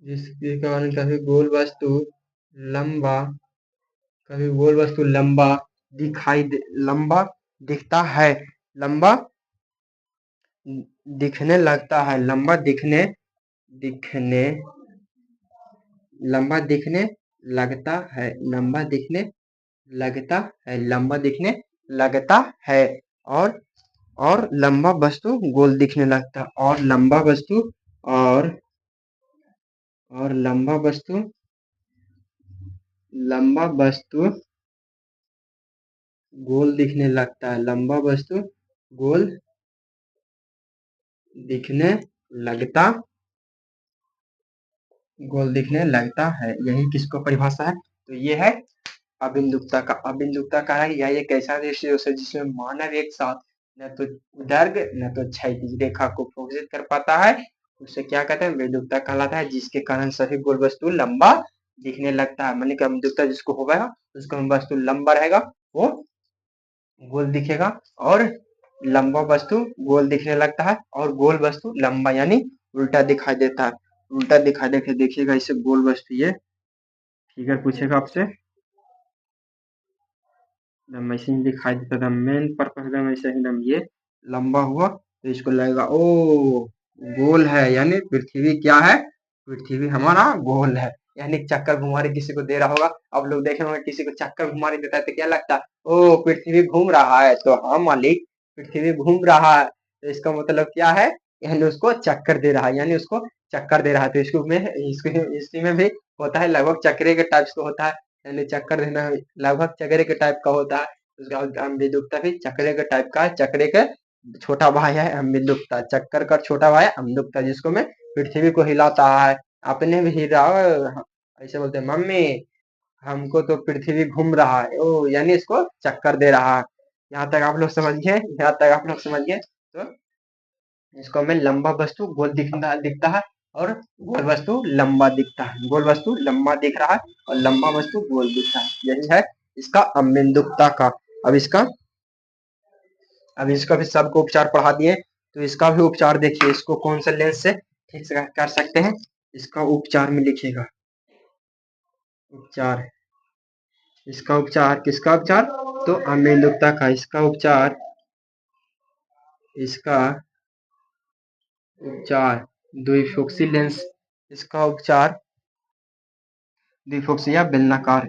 जिसके कारण लंबा कभी गोल वस्तु लंबा दिखता है, लंबा दिखने लगता है, दिखने लंबा दिखने लगता है, लंबा दिखने लगता है, और लंबा वस्तु गोल दिखने लगता है, और लंबा वस्तु गोल दिखने लगता है, लंबा वस्तु गोल दिखने लगता है। यही किसको परिभाषा है? तो ये है अबिंदुकता का है। यह एक ऐसा रेशियो है जिसमें मानव एक साथ न तो दैर्घ्य न तो क्षैतिज रेखा को फोकसित कर पाता है, उसे क्या कहते हैं? अबिंदुकता कहलाता है। जिसके कारण सभी गोल वस्तु लंबा दिखने लगता है, माने कि अबिंदुकता जिसको होगा उसका वस्तु लंबा रहेगा, वो गोल दिखेगा, और लंबा वस्तु गोल दिखने लगता है, और गोल वस्तु लंबा यानी उल्टा दिखाई देता है। उल्टा दिखाई देके देखिएगा इसे गोल वस्तु, ये फिगर पूछेगा आपसे, ऐसे ही दिखाई देता था, मेन पर्पस एकदम ऐसे एकदम ये लंबा हुआ तो इसको लगेगा ओ गोल है, यानी पृथ्वी क्या है? पृथ्वी हमारा गोल है, यानी चक्कर घुमारी किसी को दे रहा होगा, आप लोग देखे होंगे किसी को चक्कर घुमारी देता है तो क्या लगता है? ओ पृथ्वी घूम रहा है, तो हाँ मालिक पृथ्वी घूम रहा है, तो इसका मतलब क्या है? यानी उसको चक्कर दे रहा है, यानी उसको चक्कर दे रहा है। तो इसी में भी होता है, लगभग चक्रे के टाइप का होता है, यानी चक्कर देना लगभग चक्रे के टाइप का होता है। उसका अम्बिदुक्ता भी चक्रे के टाइप का है, चक्रे के छोटा भाई है अम्बिदुक्ता, चक्कर का छोटा भाई है अम्बिदुक्ता, जिसको मैं पृथ्वी को हिलाता है, अपने भी हिला, ऐसे बोलते हैं मम्मी हमको तो पृथ्वी घूम रहा है, ओ यानी इसको चक्कर दे रहा है। यहाँ तक आप लोग समझ गए? तो इसको हमें लंबा वस्तु गोल दिखता है, और गोल वस्तु लंबा दिखता है, गोल वस्तु लंबा दिख रहा है और लंबा वस्तु गोल दिखता है। यही है इसका अबिंदुकता का। अब इसका भी सबको उपचार पढ़ा दिए, तो इसका भी उपचार देखिए, इसको कौन सा लेंस से ठीक से कर सकते हैं, इसका उपचार में लिखिएगा। उपचार, इसका उपचार, किसका उपचार? तो अबिंदुकता का। इसका उपचार द्विफोक्सी लेंस, इसका उपचार द्विफोक्सी या बेलनाकार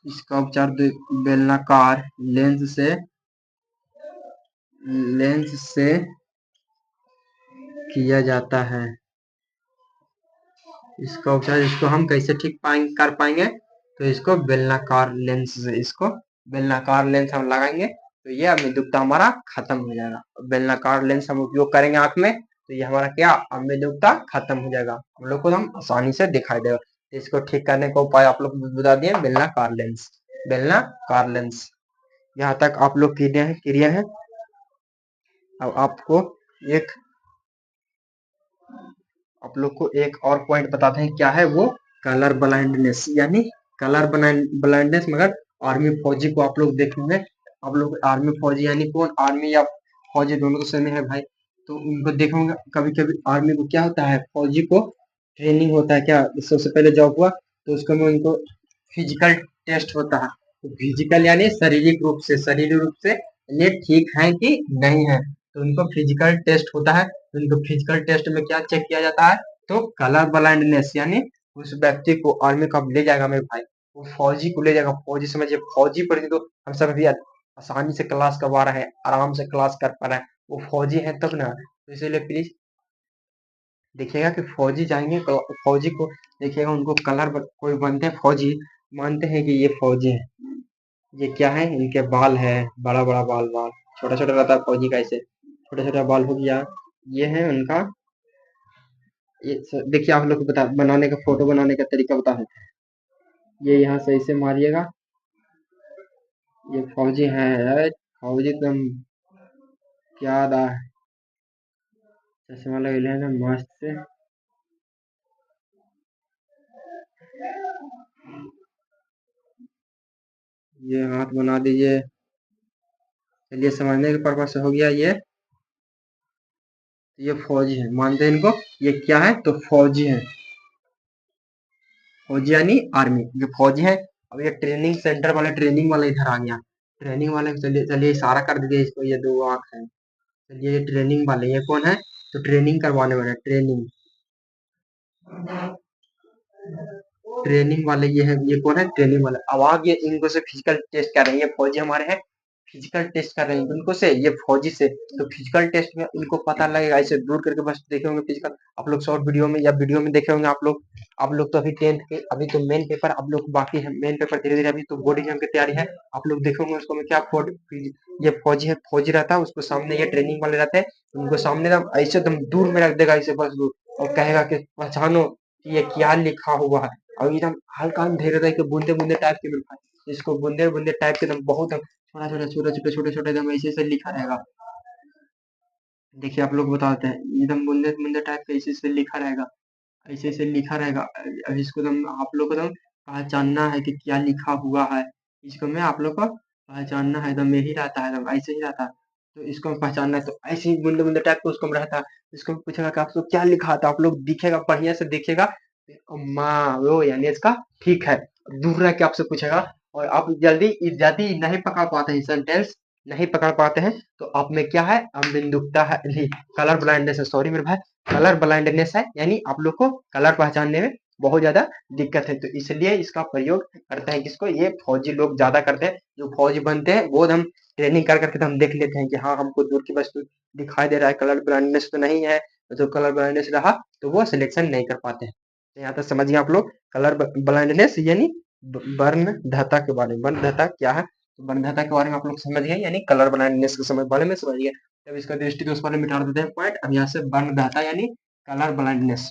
इसका उपचार बेलनाकार लेंस से किया जाता है। इसका उपचार, इसको हम कैसे ठीक कर पाएंगे? तो इसको बेलनाकार लेंस हम लगाएंगे, तो ये अम्बिदुक्ता हमारा खत्म हो जाएगा। बेलनाकार लेंस हम उपयोग करेंगे आंख में, तो ये हमारा क्या अम्बिदुक्ता खत्म हो जाएगा, हम लोग को हम आसानी से दिखाई देगा। इसको ठीक करने का उपाय आप लोग बता दिए, बेलनाकार लेंस। यहाँ तक आप लोग क्लियर है। अब आप लोग को एक और पॉइंट बताते हैं, क्या है वो? कलर ब्लाइंडनेस, यानी कलर ब्लाइंडनेस। मगर आर्मी फौजी को आप लोग देखेंगे, आप लोग आर्मी फौजी यानी कौन? आर्मी या फौजी दोनों तो सेम है भाई, तो उनको देखोगे कभी कभी आर्मी को क्या होता है, फौजी को ट्रेनिंग होता है क्या, सबसे पहले जॉब हुआ तो उसको में उनको फिजिकल टेस्ट होता है। तो फिजिकल यानी शारीरिक रूप से ये ठीक है कि नहीं है, तो उनको फिजिकल टेस्ट होता है, तो उनको फिजिकल टेस्ट में क्या चेक किया जाता है, तो कलर ब्लाइंडनेस, यानी उस व्यक्ति को आर्मी कब ले जाएगा मेरे भाई, वो फौजी को ले जाएगा, फौजी समझिए, फौजी पर तो हम सब भी आसानी से क्लास करवा रहे हैं, आराम से क्लास कर पा रहे हैं, वो फौजी है तब ना, तो इसीलिए प्लीज देखिएगा कि फौजी जाएंगे, फौजी को देखिएगा, उनको कलर कोई बनते हैं फौजी, मानते हैं कि ये फौजी है, ये क्या है, इनके बाल है, बड़ा बड़ा बाल, छोटा छोटा रहता है फौजी का, ऐसे छोटा छोटा बाल हो गया, ये है उनका, ये देखिए आप लोग को बता, बनाने का, फोटो बनाने का तरीका बता देते हैं, ये यहाँ से ऐसे मारिएगा, ये फौजी है, फौजी एकदम क्या दा, चश्मा लगे है ना मस्त से, ये हाथ बना दीजिए, चलिए समझने के पर्पज से हो गया ये फौजी है, मानते हैं इनको, ये क्या है, तो फौजी है, फौजी यानी आर्मी, जो फौजी है। अब ये ट्रेनिंग सेंटर वाला, ट्रेनिंग वाला इधर आ गया, ट्रेनिंग वाले, चलिए चलिए इशारा कर दीजिए इसको, ये दो आंख है, चलिए ये ट्रेनिंग वाले, ये कौन है, तो ट्रेनिंग करवाने वाले, ट्रेनिंग, ट्रेनिंग वाले ये है, ये कौन है, ट्रेनिंग वाले। अब आगे इनको से फिजिकल टेस्ट कर रहे हैं, ये फौजी हमारे हैं, फिजिकल टेस्ट कर रहे हैं इनको से, ये फौजी से, तो फिजिकल टेस्ट में इनको पता लगेगा, ऐसे दूर करके बस देखे होंगे फिजिकल, आप लोग शॉर्ट वीडियो में या वीडियो में देखे होंगे आप लोग तो अभी 10th के, अभी तो मेन पेपर आप लोग बाकी है, मेन पेपर धीरे धीरे, अभी तो बोर्ड एग्जाम की तैयारी है, आप लोग देखे होंगे उसको में क्या ये फौजी है, फौजी रहता है, उसको सामने ये ट्रेनिंग वाले रहते हैं, उनको सामने एकदम ऐसे एकदम दूर में रख देगा, ऐसे बस दूर, और कहेगा कि पहचानो कि ये क्या लिखा हुआ है, और एकदम हल्का अंधेरे रह के बूंदे बूंदे टाइप के मिलता है, इसको बूंदे बूंदे टाइप के एकदम बहुत छोटा छोटा छोटे छोटे छोटे छोटे एकदम ऐसे ऐसे लिखा रहेगा, देखिए आप लोग बताते हैं, एकदम बूंदे बूंदे टाइप के ऐसे ऐसे लिखा रहेगा, ऐसे ऐसे लिखा रहेगा, अब इसको एकदम आप लोग को एकदम पहचानना है कि क्या लिखा हुआ है, इसको मैं आप लोग को पहचानना है, एकदम यही रहता है, एकदम ऐसे ही रहता है, तो इसको हम पहचानना है, तो ऐसे ही बूंदे बूंदे टाइप का उसको में रहता है, इसको पूछेगा कि आप लोग क्या लिखा था, आप लोग दिखेगा, बढ़िया से देखिएगा, माँ वो यानी इसका ठीक है, दूर रह के आपसे पूछेगा, और आप जल्दी नहीं पकड़ पाते हैं सेंटेंस, नहीं पकड़ पाते हैं, तो आप में क्या है, अंधुकता है, नहीं, कलर ब्लाइंडनेस है, सॉरी मेरे भाई, कलर ब्लाइंडनेस है, यानी आप लोग को कलर पहचानने में बहुत ज्यादा दिक्कत है, तो इसलिए इसका प्रयोग करते हैं किसको, ये फौजी लोग ज्यादा करते हैं, जो फौजी बनते हैं वो हम ट्रेनिंग कर करके तो हम देख लेते हैं कि हाँ हमको दूर की वस्तु दिखाई दे रहा है, कलर ब्लाइंडनेस तो नहीं है, तो कलर ब्लाइंडनेस रहा तो वो सिलेक्शन नहीं कर पाते हैं, तो यहाँ तक समझिए आप लोग, कलर ब्लाइंडनेस यानी वर्णधता के बारे में, वर्णधता क्या है, तो वर्णधता के बारे में आप लोग समझ गए, यानी कलर ब्लाइंडनेस के समय बारे में समझ गए, अब इसका दृष्टि दोष वाले मिटा देते हैं पॉइंट, अब यहाँ से वर्णधता यानी कलर ब्लाइंडनेस,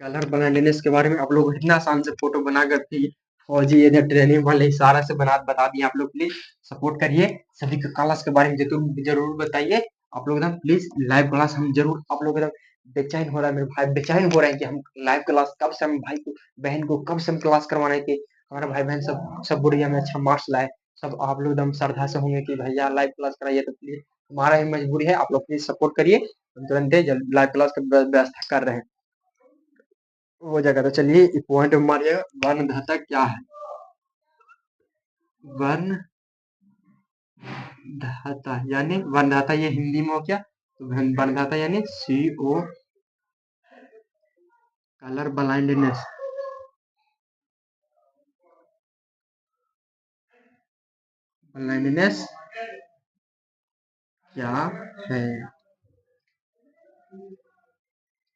कलर ब्लाइंडनेस के बारे में आप लोग इतना आसान से फोटो बना करके फौजी इधर ट्रेनिंग वाले इशारा से बता दिए, आप लोग प्लीज सपोर्ट करिए, सभी के क्लास के बारे में जरूर बताइए, आप लोग एकदम प्लीज लाइव क्लास हम जरूर, आप लोग एकदम बेचैन हो रहा है मेरे भाई, बेचैन हो रहे हैं कि हम लाइव क्लास कब से, हम भाई को बहन को कब से हम क्लास करवाने के, हमारे भाई बहन सब सब बुढ़िया में अच्छा मार्क्स लाए, सब आप लोग एकदम श्रद्धा से होंगे कि भैया लाइव क्लास कराइए, तो प्लीज हमारा ही मजबूरी है, आप लोग प्लीज सपोर्ट करिए, हम तुरंत लाइव क्लास का व्यवस्था कर रहे हैं, वो जगह, तो चलिए पॉइंट मारिएगा, वर्णधाता क्या है, वर्णधाता यानी वर्णधाता, ये हिंदी में हो गया, तो वर्णधाता यानी CO, कलर ब्लाइंडनेस, ब्लाइंडनेस क्या है,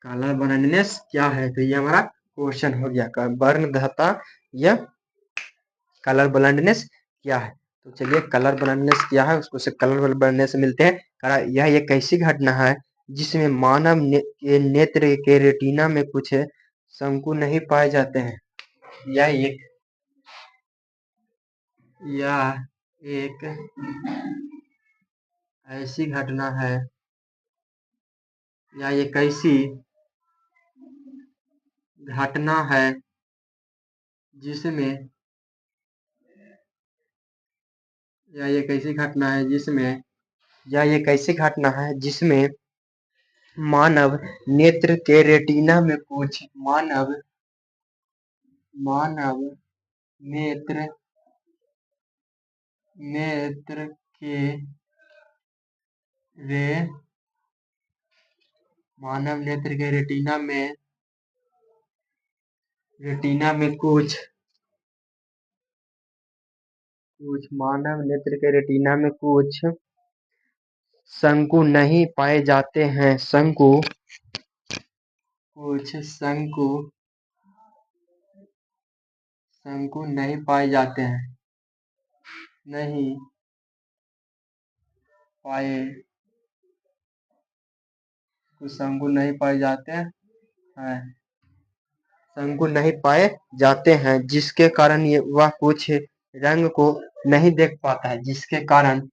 कलर ब्लाइंडनेस क्या है, तो ये हमारा क्वेश्चन हो गया, वर्णधाता या कलर ब्लाइंडनेस क्या है, तो चलिए कलर ब्लाइंडनेस क्या है उसको से कलर ब्लाइंडनेस से मिलते हैं, यह एक ऐसी घटना है जिसमें मानव के नेत्र के रेटिना में कुछ शंकु नहीं पाए जाते हैं, यह एक यह एक ऐसी घटना है, यह एक ऐसी घटना है जिसमें यह एक ऐसी घटना है जिसमें यह एक ऐसी घटना है जिसमें मानव नेत्र के रेटिना में कुछ मानव नेत्र नेत्र के रे मानव नेत्र के रेटिना में कुछ मानव नेत्र के रेटिना में कुछ शंकु नहीं पाए जाते हैं। कुछ शंकु नहीं पाए जाते हैं। नहीं पाए कुछ शंकु नहीं पाए जाते हैं। शंकु नहीं पाए जाते हैं जिसके कारण वह कुछ रंग को नहीं देख पाता है। जिसके कारण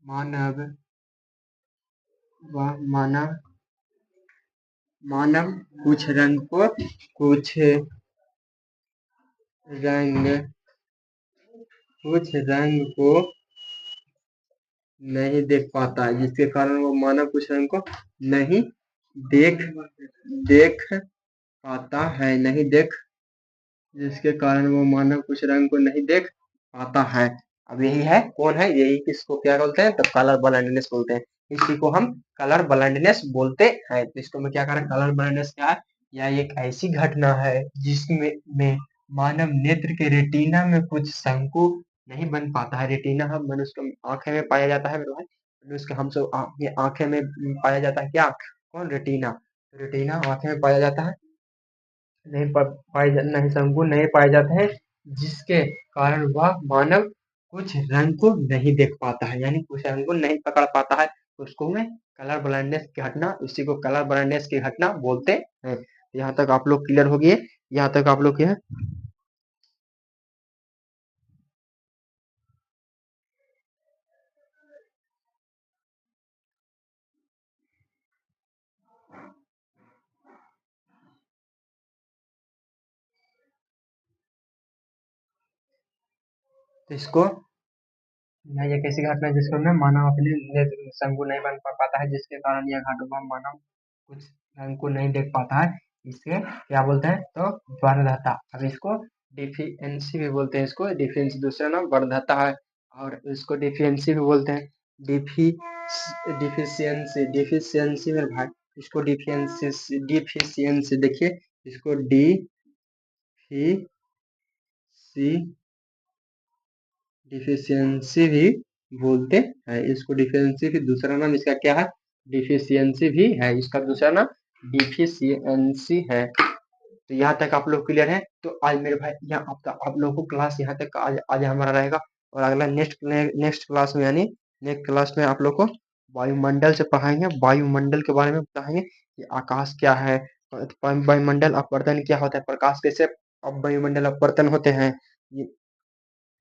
मानव मानव मानव कुछ रंग को नहीं देख पाता है। जिसके कारण वो मानव कुछ रंग को नहीं देख देख पाता है। जिसके कारण वो मानव कुछ रंग को नहीं देख पाता है। अब यही है, कौन है यही, किसको क्या बोलते हैं, तो कलर ब्लाइंडनेस बोलते हैं। इसी को हम कलर ब्लाइंडनेस बोलते हैं। तो इसको मैं क्या करें, कलर ब्लाइंडनेस क्या है, यह एक ऐसी घटना है जिसमें मानव नेत्र के रेटिना में कुछ शंकु नहीं बन पाता है। रेटिना हम मनुष्य की आंखें में पाया जाता है मेरे भाई, मनुष्य हम सब आंखें में पाया जाता है। क्या, कौन, रेटिना। रेटिना आंखें में पाया जाता है, नहीं शंकु नहीं पाए जाते हैं जिसके कारण वह मानव कुछ रंग को नहीं देख पाता है, यानी कुछ रंग को नहीं पकड़ पाता है। उसको में कलर ब्लाइंडनेस की घटना, इसी को कलर ब्लाइंडनेस की घटना बोलते हैं। यहाँ तक आप लोग क्लियर हो गए, यहाँ तक आप लोग क्या है। तो इसको यह एक ऐसी घटना है जिसको में मानव अपने शंकु नहीं बन पाता है, जिसके कारण यह घटना मानव कुछ रंग को नहीं देख पाता है। इसे क्या बोलते हैं, तो वर्णहता। अब इसको डिफिशियंसी भी बोलते हैं। इसको डिफिशियंसी दूसरा नाम वर्णहता है, और इसको डिफिशियंसी भी बोलते हैं। डिफिशियंसी में भाई, इसको डिफिशियंसी देखिए, इसको डिफिशियंसी भी बोलते हैं। इसको डिफिशियंसी भी दूसरा नाम इसका क्या है, डिफिशियंसी भी है। इसका दूसरा नाम डिफिशियंसी है। तो यहाँ तक आप लोग क्लियर है। तो आज मेरे भाई यहाँ आप लोगों को क्लास यहाँ तक आज हमारा रहेगा, और अगला नेक्स्ट क्लास में, यानी नेक्स्ट क्लास में आप लोग को वायुमंडल से पढ़ाएंगे। वायुमंडल के बारे में बताएंगे कि आकाश क्या है, वायुमंडल अपवर्तन क्या होता है, प्रकाश कैसे अब वायुमंडल अपवर्तन होते हैं,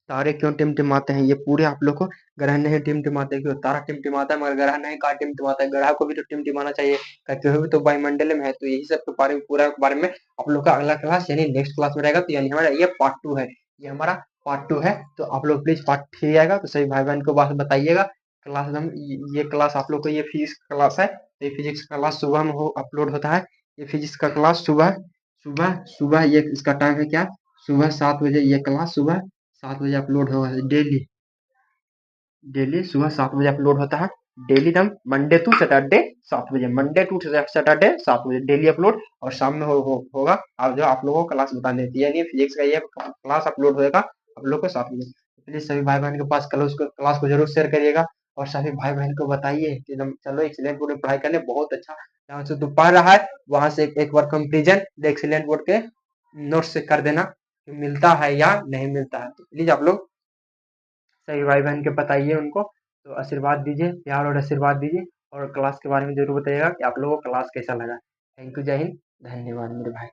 तारे क्यों टिमटिमाते हैं, ये पूरे आप लोग को। ग्रह नहीं टिमटिमाते, क्यों तारा टिमटिमाता है मगर ग्रह नहीं, कहाँ टिमटिमाता है, ग्रह को भी तो टिमटिमाना चाहिए, कहते हुए तो वायुमंडल में है। तो यही सब के बारे में, पूरा के बारे में आप लोग का अगला क्लास यानी नेक्स्ट क्लास में रहेगा। तो यानी हमारा ये पार्ट 2 है, ये हमारा पार्ट 2 है। तो आप लोग प्लीज पार्ट 3 आएगा तो सभी भाई बहन को बात बताइएगा। क्लास हम ये क्लास आप लोग को, ये फिजिक्स क्लास है, तो ये फिजिक्स का क्लास सुबह में अपलोड होता है। ये फिजिक्स का क्लास सुबह सुबह सुबह ये इसका टाइम है क्या, सुबह 7 बजे। ये क्लास सुबह 7 बजे अपलोड होगा डेली। डेली सुबह 7 बजे अपलोड होता है। डेली दम मंडे टू सैटरडे 7 बजे, मंडे टू सैटरडे 7 बजे डेली अपलोड। और शाम में होगा आप जो आप लोगों को क्लास बताने देती है, यानी फिजिक्स का ये क्लास अपलोड होगा आप लोग को 7 बजे। प्लीज सभी भाई बहन के पास कल उसको क्लास को जरूर शेयर करिएगा, और सभी भाई बहन को बताइए कि एकदम चलो एक्सीलेंट बोर्ड में पढ़ाई करने, बहुत अच्छा। जहाँ से तू पढ़ रहा है वहां से एक बार कंपेरिजन एक्सीलेंट बोर्ड के नोट से कर देना कि मिलता है या नहीं मिलता है। तो प्लीज आप लोग सही भाई बहन के बताइए उनको, तो आशीर्वाद दीजिए, प्यार और आशीर्वाद दीजिए, और क्लास के बारे में जरूर बताइएगा कि आप लोगों को क्लास कैसा लगा। थैंक यू, जय हिंद, धन्यवाद मेरे भाई।